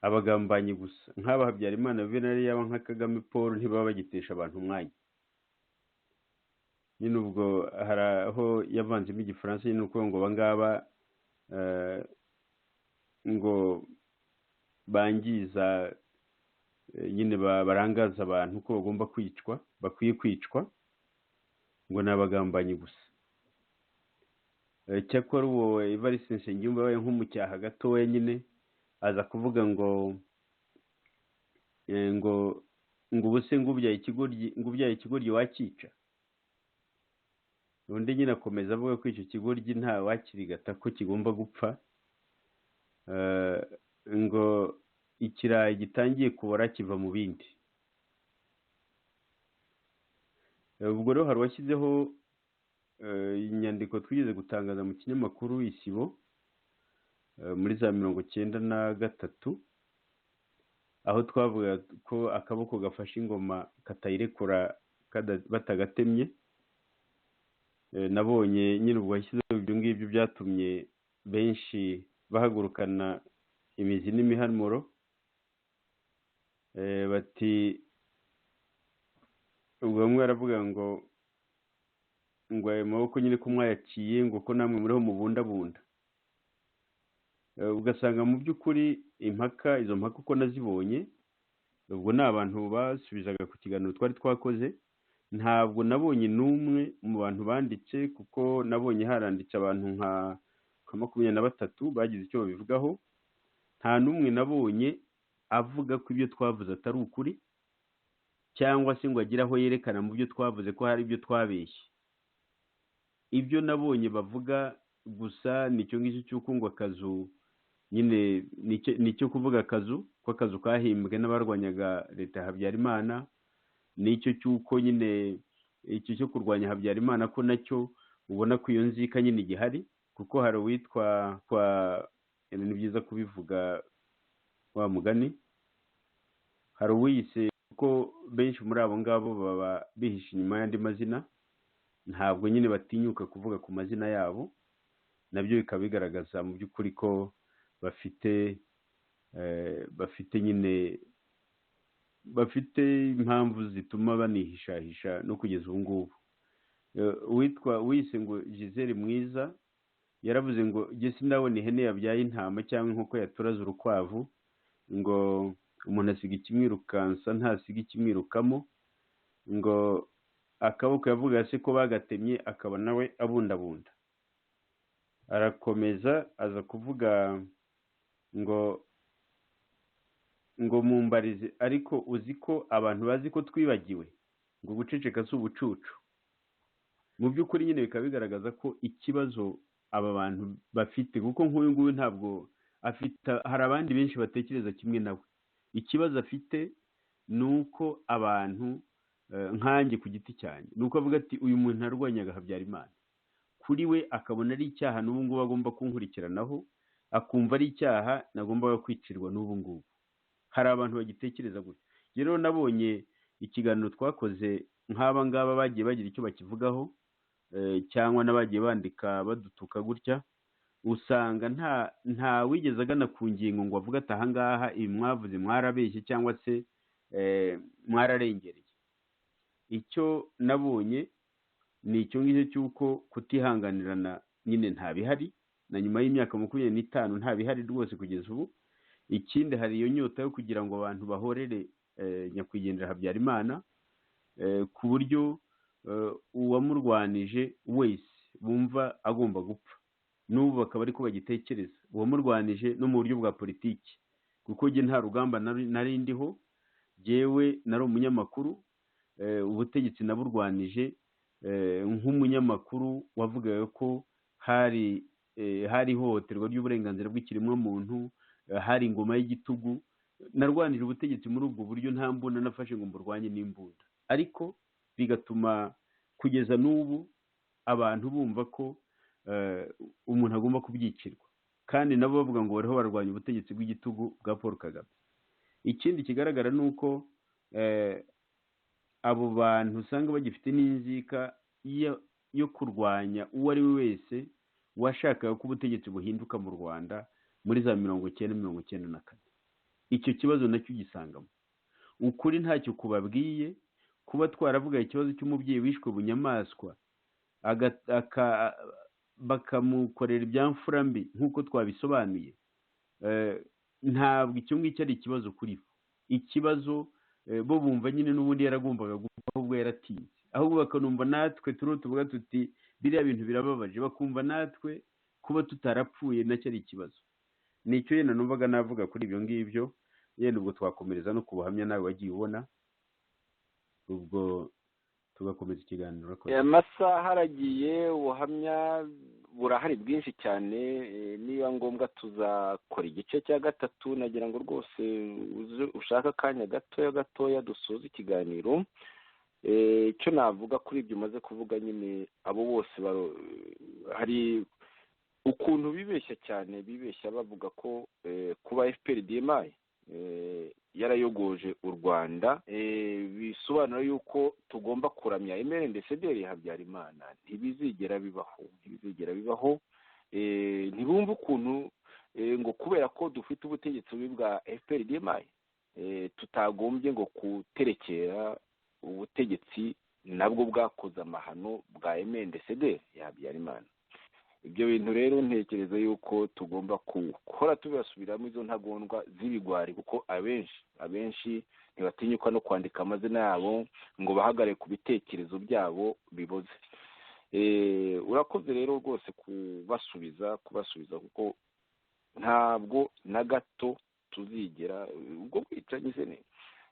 abagambanyi gusa nk'aba Habyarimana Venari yaba nka Kagame Paul ntibaba bagitesha abantu umwanya. Nyine ubwo hari aho yavanzemo igifaransa nyine uko ngo bangaba ngo bangiza nyine barangaza abantu ko bagomba kwicwa, bakwiye kwicwa, ngo ni abagambanyi gusa. Cyakora uwo Evariste Nsengiyumva yabaye nk'umucyaha gatoya, nyine aza kuvuga ngo ubuse ngubyaye ikigoryi wakica. Undi nyine akomeza avuga ko icyo kigoryi nta wakirigata ko kigomba gupfa, ngo ikirayi gitangiye kubora kiva mu bindi. Ubwo rero hari washyizeho inyandiko twigeze gutangaza mu kinyamakuru Isibo muri za 1993, aho twavuga ko akaboko gafashe ingoma katayirekura batagatemye. Nabonye nyine ubwo washyizeho ibyo ngibyo byatumye benshi bahagurukana imizi n'imihanuro, bati ubwo bamwe baravuga ngo ayo maboko nyine ko mwayaciye ngo ko namwe muriho mubundabunda. ugasanga mu by'ukuri izo mpaka uko nazibonye, ubwo ni abantu basubizaga ku kiganiro twari twakoze, ntabwo nabonye n'umwe mu bantu banditse, kuko nabonye haranditse abantu nka 23 bagize icyo babivugaho. Nta n'umwe nabonye avuga ko ibyo twavuze atari ukuri, cyangwa se ngo agire aho yerekana mu byo twavuze ko hari ibyo twabeshye. Ibyo nabonye bavuga gusa nicyo ngicyo cy'uko ngo akazu nyine nicyo kuvuga akazu ko akazu kahimbwe n'abarwanyaga leta ya Habyarimana, nicyo cy'uko nyine icyo cyo kurwanya Habyarimana ko nacyo ubona ko iyo nzika nyine igihari, kuko hari uwitwa ni byiza kubivuga wa mugani, hari uwiyise, kuko benshi muri abo ngabo baba bihishe inyuma y'andi mazina, ntabwo nyine batinyuka kuvuga ku mazina yabo, nabyo bikaba bigaragaza mu by'ukuri ko bafite impamvu zituma banihishahisha no kugeza ubu ngubu. Wise ngo Gisele Mwiza yaravuze ngo jye sindabona ihene yabyaye intama cyangwa inkoko yaturaze urukwavu, ngo umuntu asiga ikimwirukansa ntasiga ikimwirukamo, ngo akaboko yavuga se ko bagatemye akaba nawe abundabunda. Arakomeza aza kuvuga ngo mumbarize, ariko uzi ko abantu bazi ko twibagiwe, ngo guceceka si ubucucu. Mu by'ukuri nyine bikaba bigaragaza ko ikibazo aba bantu bafite, kuko nk'uyu nguyu ntabwo afite, hari abandi benshi batekereza kimwe nawe. Ikibazo afite ni uko abantu nkanjye ku giti cyanjye, ni uko avuga ati uyu muntu arwanyaga Habyarimana, kuri we akabona ari icyaha n'ubu ngubu agomba kunkurikiranaho, akumva ari icyaha nagombaga kwicirwa n'ubu ngubu. Hari abantu bagitekereza gutya. Rero nabonye ikiganiro twakoze nk'aba ngaba bagiye bagira icyo bakivugaho, cyangwa n'abagiye bandika badutuka gutya, usanga nta wigeze agana ku ngingo ngo avuga ati aha ngaha ibi mwavuze mwarabeshye cyangwa se mwararengereye. Icyo nabonye ni icyo ngicyo cy'uko kutihanganirana nyine nta bihari, na nyuma y'imyaka 25 nta bihari rwose kugeza ubu. Ikindi hari iyo nyota yo kugira ngo abantu bahorere nyakwigendera Habyarimana, ku buryo uwamurwanije wese bumva agomba gupfa. N'ubu bakaba ariko bagitekereza uwamurwanije no mu buryo bwa politiki, kuko jye nta rugamba nari ndiho, jyewe nari umunyamakuru, ubutegetsi naburwanije nk'umunyamakuru wavugaga ko hari ihohoterwa ry'uburenganzira bw'ikiremwamuntu, hari ingoma y'igitugu. Narwanije ubutegetsi muri ubwo buryo, nta mbunda nafashe ngo mburwanye n'imbunda, ariko bigatuma kugeza n'ubu abantu bumva ko umuntu agomba kubyikirwa, kandi nabo bavuga ngo bariho barwanya ubutegetsi bw'igitugu bwa Paul Kagame. Ikindi kigaragara ni uko abo bantu usanga bagifite n'inzika yo kurwanya uwo ari we wese washakaga ko ubutegetsi buhinduka mu Rwanda muri za 1994. Icyo kibazo nacyo gisangamo ukuri ntacyo kubabwiye. Kuba twaravuga ikibazo cy'umubyeyi wishwe bunyamaswa bakamukorera ibyamfura mbi nk'uko twabisobanuye, ntabwo icyo ngicyo ari ikibazo kuri bo. Ikibazo bo bumva nyine n'ubundi yaragombaga gupfa, ahubwo yaratinze, ahubwo bakanumva natwe turiho tuvuga tuti biriya bintu birababaje, bakumva natwe kuba tutarapfuye nacyo ari ikibazo. Nicyo yenda numvaga navuga kuri ibyo ngibyo. Yenda ubwo twakomereza no ku buhamya nawe wagiye ubona, ubwo tugakomeza ikiganiro. Amasaha aragiye, ubuhamya burahari bwinshi cyane. Niba ngombwa tuzakora igice cya gatatu. Nagira ngo rwose ushaka akanya gatoya dusoza ikiganiro. Icyo navuga kuri ibyo umaze kuvuga, nyine abo bose hari ukuntu bibeshya cyane, bibeshya bavuga ko kuba FPRDMI yarayogoje u Rwanda bisobanura yuko tugomba kuramya MNDCDR ya Habyarimana. Ntibizigera bibaho. Ntibumva ukuntu ngo kubera ko dufite ubutegetsi bwa FPRDMI tutagombye ngo kuterekera ubutegetsi nabwo bwakoze amahano bwa MNDCDR ya Habyarimana. ibyo bintu rero ntekereza yuko tugomba gukora tubasubiramo izo ntagondwa z'ibigwari, kuko abenshi ntibatinyuka no kwandika amazina yabo ngo bahagare ku bitekerezo byabo biboze. Urakoze rero rwose kubasubiza kuko ntabwo na gato tuzigera ubwo bwicanyi se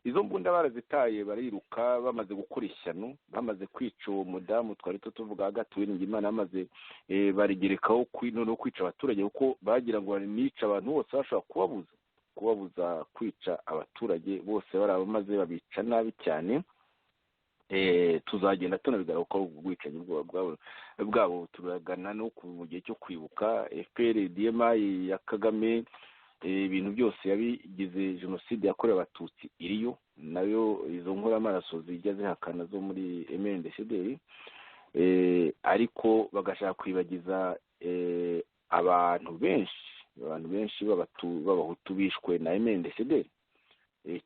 izo mbunda barazitaye bariruka bamaze gukora ishyano, bamaze kwica uwo mudamu twari tuvuga hagati Uwiringiyimana, bamaze barigerekaho no kwica abaturage, kuko bagira ngo nica abantu bose bashobora kubabuza kwica abaturage bose barabamaze babica nabi cyane. Tuzagenda tunabigaruka ubwicanyi bwabo turagana no mu gihe cyo kwibuka FPR-DMA ya Kagame, ibintu byose yabigize jenoside yakorewe abatutsi iriyo nayo, izo nkoramaraso zijya zihakana zo muri MNDCDR, ariko bagashaka kwibagiza abantu benshi b'abahutu bishwe na MNDCDR,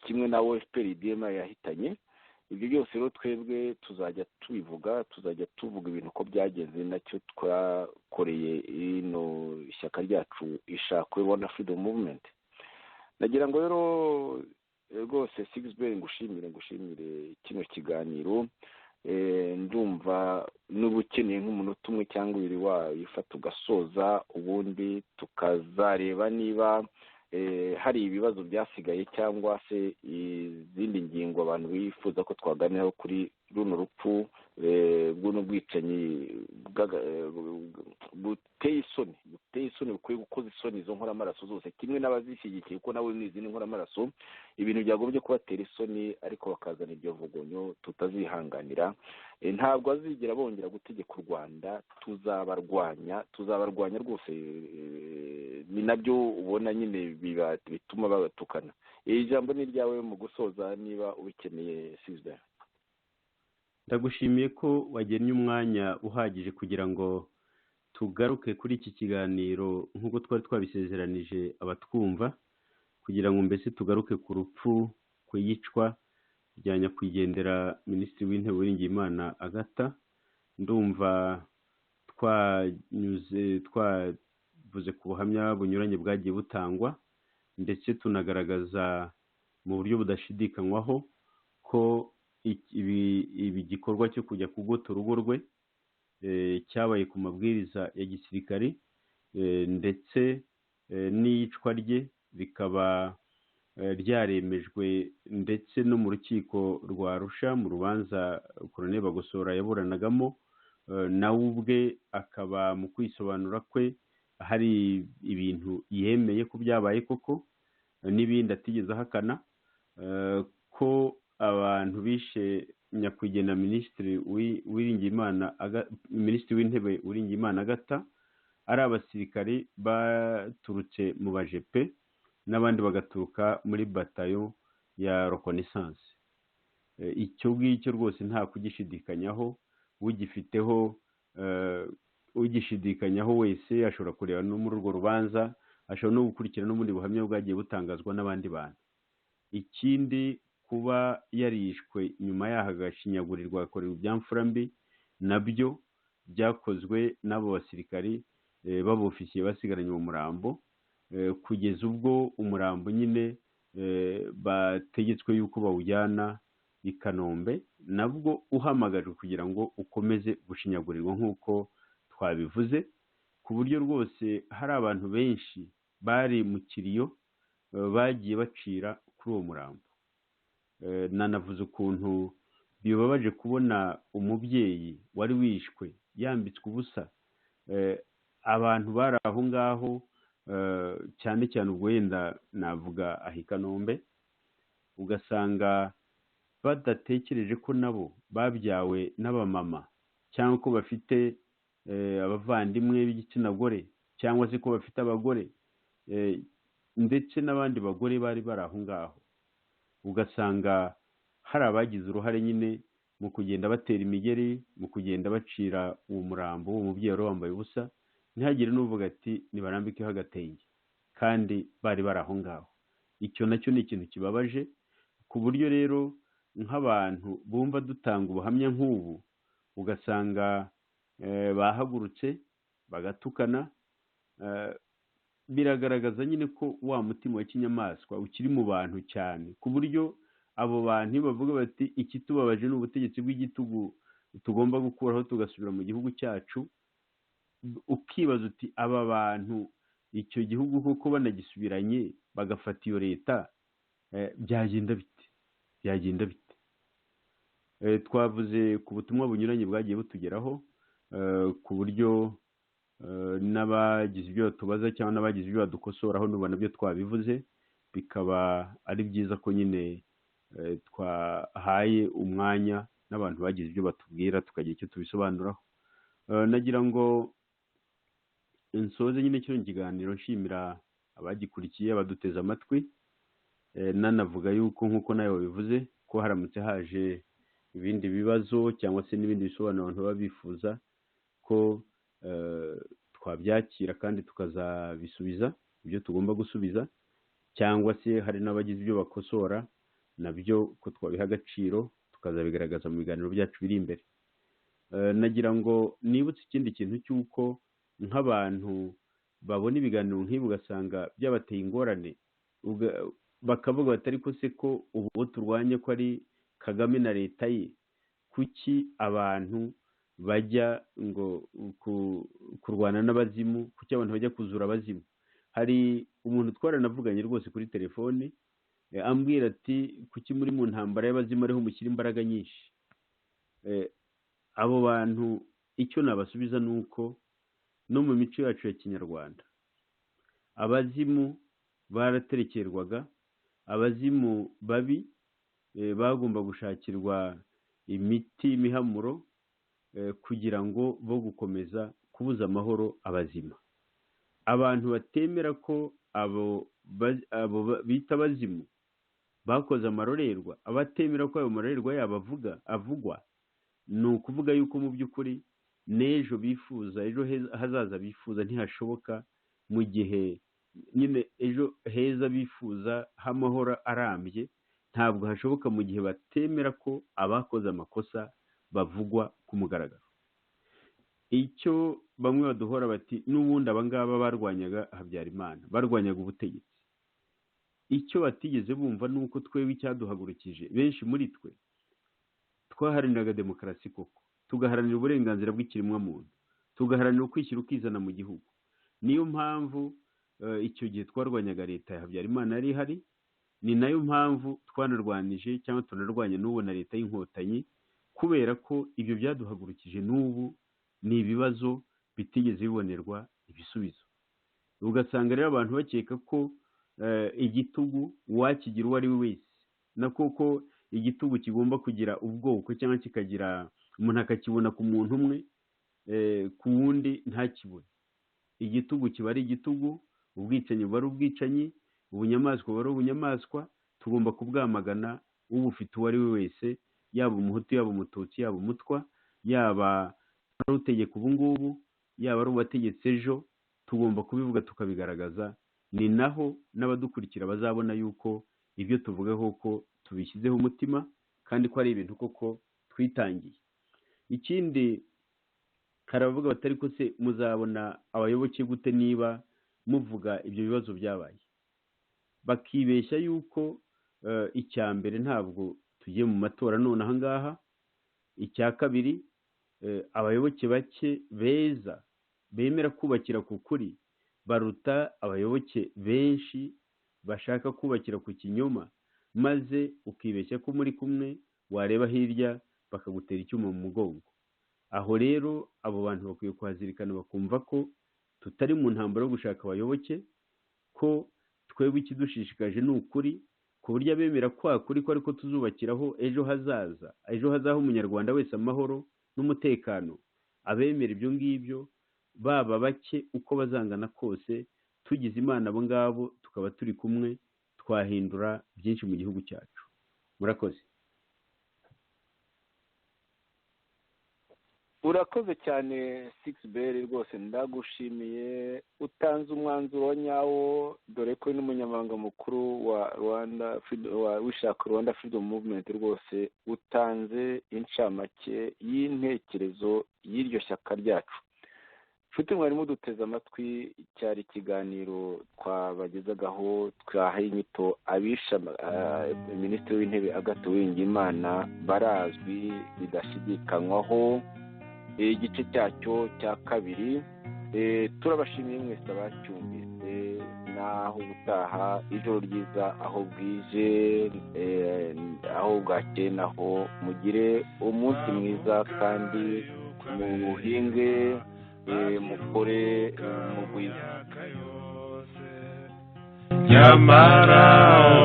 kimwe nawo FPR-DMA yahitanye. Ibyo byose rero twebwe tuzajya tuvuga ibintu uko byagenze, nacyo twakoreye ino ishyaka ryacu ishakwe Rwanda Freedom Movement. Nagira ngo rero rwose Sixbert ngushimire kino kiganiro. Ndumva n'ubu ukeneye nk'umunota umwe cyangwa ibiri wayifata ugasoza, ubundi tukazareba niba hari ibibazo byasigaye cyangwa se izindi ngingo abantu bifuza ko twaganiraho kuri runo rupfu bw'uno bwicanyi buteye isoni bukwiye gukoza isoni izo nkoramaraso zose, kimwe n'abazishyigikiye, kuko nawe n'izindi nkoramaraso ibintu byagombye kubatera isoni, ariko bakazana iryo vugonyo tutazihanganira. Ntabwo bazigera bongera gutegeka u Rwanda, tuzabarwanya rwose. Ni nabyo ubona nyine bituma babatukana. Ijambo ni ryawe mu gusoza niba ubikeneye Sixbert. Ndagushimiye ko wagennye umwanya uhagije kugira ngo tugaruke kuri iki kiganiro nk'uko twari twabisezeranije abatwumva, kugira ngo mbese tugaruke ku rupfu, ku iyicwa rya nyakwigendera Minisitiri w'Intebe Uwiringiyimana Agatha. Ndumva twavuze ku buhamya bunyuranye bwagiye butangwa, ndetse tunagaragaza mu buryo budashidikanywaho ko ibi gikorwa cyo kujya kugota urugo rwe cyabaye ku mabwiriza ya gisirikari, ndetse n'iyicwa rye rikaba ryaremejwe ndetse no mu rukiko rwa Arusha mu rubanza Colonel Bagosora yaburanagamo, nawe ubwe akaba mu kwisobanura kwe hari ibintu yemeye ko byabaye koko, n'ibindi atigeze ahakana, ko abantu bishe nyakwigendera Minisitiri w'Intebe Uwiringiyimana Agatha ari abasirikari baturutse mu bajepe n'abandi bagaturuka muri batayo ya Reconnaissance. Icyo ngicyo rwose nta kugishidikanyaho, ugishidikanyaho wese ashobora kureba no muri urwo rubanza, ashobora no gukurikira n'ubundi buhamya bwagiye butangazwa n'abandi bantu. Ikindi, kuba yarishwe nyuma yaho agashinyagurirwa agakorerwa ibyamfura mbi, nabyo byakozwe n'abo basirikari b'abofisiye basigaranye mu murambo, kugeza ubwo umurambo nyine bategetswe yuko bawujyana i Kanombe, nabwo uhamagajwe kugira ngo ukomeze gushinyagurirwa nk'uko twabivuze, ku buryo rwose hari abantu benshi bari mu kiriyo bagiye bacira kuri uwo murambo. Nanavuze ukuntu bibabaje kubona umubyeyi wari wishwe yambitswe ubusa, abantu bari aho ngaho, cyane cyane ubwo wenda navuga aho i Kanombe, ugasanga badatekereje ko nabo babyawe n'abamama, cyangwa ko bafite abavandimwe b'igitsina gore, cyangwa se ko bafite abagore, ndetse n'abandi bagore bari bari aho ngaho. Ugasanga hari abagize uruhare nyine mu kugenda batera imigeri, mu kugenda bacira uwo murambo w'uwo mubyeyi wari wambaye ubusa, ntihagire n'uvuga ati nibarambikeho agatenge, kandi bari bari aho ngaho. Icyo nacyo ni ikintu kibabaje, ku buryo rero nk'abantu bumva dutanga ubuhamya nk'ubu, ugasanga bahagurutse bagatukana, biragaragaza nyine ko wa mutima wa kinyamaswa ukiri mu bantu cyane, ku buryo abo bantu iyo bavuga bati ikitubabaje ni ubutegetsi bw'igitugu tugomba gukuraho tugasubira mu gihugu cyacu, ukibaza uti aba bantu icyo gihugu koko banagisubiranye bagafata iyo leta, byagenda bite? Twavuze ku butumwa bunyuranye bwagiye butugeraho, ku buryo n'abagize ibyo batubaza cyangwa n'abagize ibyo badukosoraho nubona byo twabivuze, bikaba ari byiza ko nyine twahaye umwanya n'abantu bagize ibyo batubwira tukagira icyo tubisobanuraho. Nagira ngo nsoze nyine kino kiganiro nshimira abagikurikiye, abaduteze amatwi, nanavuga yuko nk'uko nawe wabivuze ko haramutse haje ibindi bibazo cyangwa se n'ibindi bisobanuro abantu baba bifuza ko twabyakira kandi tukazabisubiza ibyo tugomba gusubiza, cyangwa se hari n'abagize ibyo bakosora nabyo ko twabiha agaciro tukazabigaragaza mu biganiro byacu biri imbere. Nagira ngo nibutse ikindi kintu cy'uko nk'abantu babona ibiganiro nk'ibi ugasanga byabateye ingorane, bakavuga bati ariko se ko ubu turwanye ko ari Kagame na leta ye, kuki abantu bajya ngo kurwana n'abazimu, kuki abantu bajya kuzura abazimu? Hari umuntu twaranavuganye rwose kuri telefone ambwira ati kuki muri mu ntambara y'abazimu ariho mushyira imbaraga nyinshi? Abo bantu icyo nabasubiza ni uko no mu mico yacu ya kinyarwanda abazimu baraterekerwaga, abazimu babi bagomba gushakirwa imiti, imihamuro, kugira ngo bo gukomeza kubuza amahoro abazima. Abantu batemera ko abo bita abazimu bakoze amarorerwa, abatemera ko ayo marorerwa yabo avugwa, ni ukuvuga yuko mu by'ukuri n'ejo bifuza, ejo hazaza bifuza ntihashoboka, mu gihe nyine ejo heza bifuza h'amahoro arambye ntabwo hashoboka mu gihe batemera ko abakoze amakosa bavugwa ku mugaragaro. Icyo bamwe baduhora bati n'ubundi abangaba barwanyaga Habyarimana, barwanyaga ubutegetsi, icyo batigeze bumva ni uko twebwe icyaduhagurukije benshi muri twe twaharaniraga demokarasi koko, tugaharanira uburenganzira bw'ikiremwamuntu, tugaharanira ukwishyira ukizana mu gihugu. Niyo mpamvu icyo gihe twarwanyaga leta ya Habyarimana yari ihari, ni nayo mpamvu twanarwanije cyangwa tunarwanya n'ubu na leta y'inkotanyi, kubera ko ibyo byaduhagurukije n'ubu ni ibibazo bitigeze bibonerwa ibisubizo. Ugasanga rero abantu bakeka ko igitugu wakigira uwo ari we wese, na koko igitugu kigomba kugira ubwoko cyangwa kikagira umuntu akakibona ku muntu umwe, ku wundi ntakibone. Igitugu kiba ari igitugu, ubwicanyi buba ari ubwicanyi, ubunyamaswa buba ari ubunyamaswa. Tugomba kubwamagana ubufite uwo ari we wese, yaba umuhutu, yaba umututsi, yaba umutwa, yaba ari utegeka ubu ngubu, yaba ari uwategetse ejo. Tugomba kubivuga tukabigaragaza, ni naho n'abadukurikira bazabona yuko ibyo tuvugaho ko tubishyizeho umutima kandi ko ari ibintu koko twitangiye. Ikindi karavuga batari ko se muzabona abayoboke gute niba muvuga ibyo bibazo byabaye? Bakibeshya yuko icya mbere ntabwo tugiye mu matora none aha ngaha, icya kabiri abayoboke bake beza bemera kubakira ku kuri baruta abayoboke benshi bashaka kubakira ku kinyoma, maze ukibeshya ko muri kumwe, wareba hirya bakagutera icyuma mu mugongo. Aho rero abo bantu bakwiye kuhazirikana bakumva ko tutari mu ntambaro yo gushaka abayoboke, ko twebwe ikidushishikaje ni ukuri, ku buryo abemera kwa kuri ko ariko tuzubakiraho ejo hazaza, ejo hazaho umunyarwanda wese amahoro n'umutekano. Abemera ibyo ngibyo baba bake uko bazangana kose, tugize Imana abo ngabo tukaba turi kumwe, twahindura byinshi mu gihugu cyacu. Murakoze. Urakoze cyane Sixbert, rwose ndagushimiye, utanze umwanzuro wa nyawo, dore ko n'umunyamabanga mukuru wa wishaka Rwanda Freedom Movement, rwose utanze incamake y'intekerezo y'iryo shyaka ryacu. nshuti mwarimu duteze amatwi, cyari ikiganiro twabagezagaho twahaye inyito abisha minisitiri w'intebe Agathe Uwiringiyimana barazwi bidashidikanywaho, igice cyacyo cya kabiri. Turabashimiye mwese abacyumvise, naho ubutaha, ijoro ryiza aho bwije, aho bwakeye naho, mugire umunsi mwiza kandi muhinge, mukore mugwiza. nyamara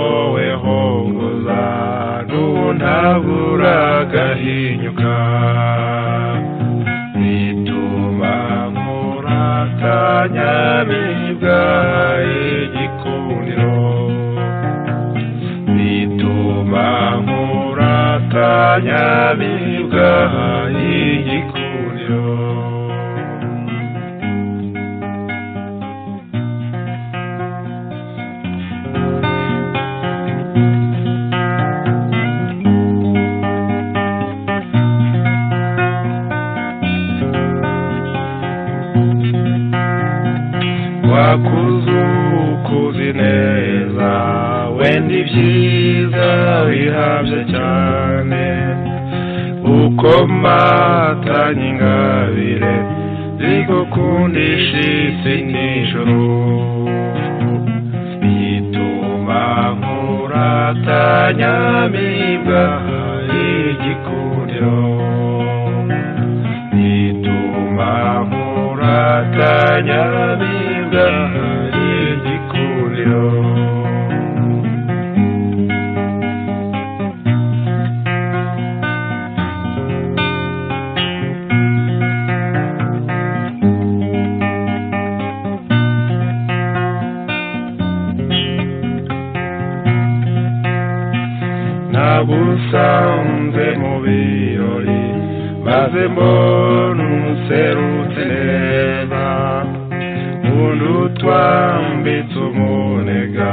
wowe hongoza ntuntabura agahinyuka, bituma nkuratanyamibwa igikundiro, bituma nkuratanyamibwa igikundiro. wakuzukuzi neza wenda ibyiza bihabye cyane, ukomatanya ingabire zigukundisha isi n'ijoro, bituma nkuratanyamibwa igikundiro, bituma nkuratanyamibwa igikundiro. nagusanze mu birori maze mbona userutse neza, undi utwambitse umunega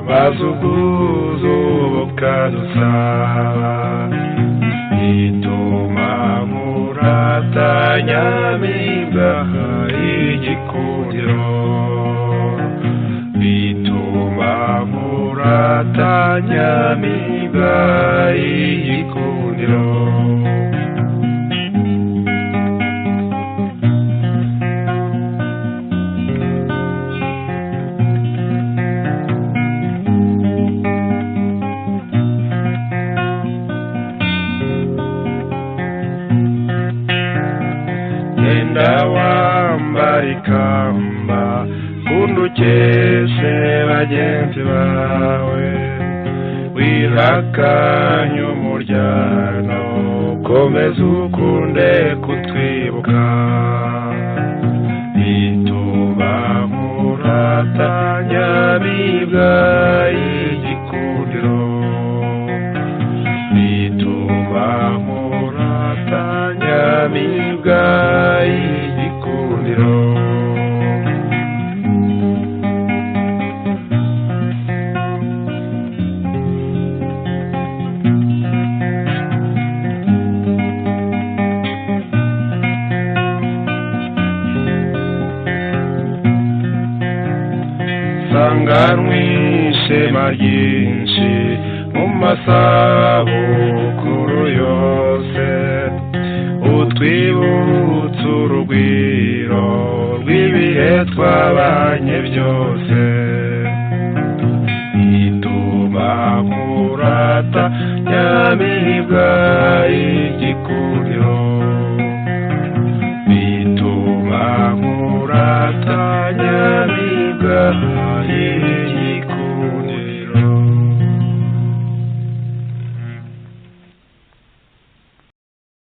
maze ubwuzu bukadusaba, bituma nkuratanyamibwa igikundiro, bituma nkuratanyamibwa igikundiro. Genda wambara ikamba kundukeshe bagenzi bawe, wihakanye umuryano komeza ukunde kutwibuka, bituma nkuratanyamibwa igikundiro, bituma nkuratanyamibwa igikundiro. sanganwe ishema ryinshi mu masabukuru yose, utwibutsa urugwiro rw'ibihe twabanye byose, bituma nkuratanyamibwa igikundiro, bituma nkuratanyamibwa igikundiro.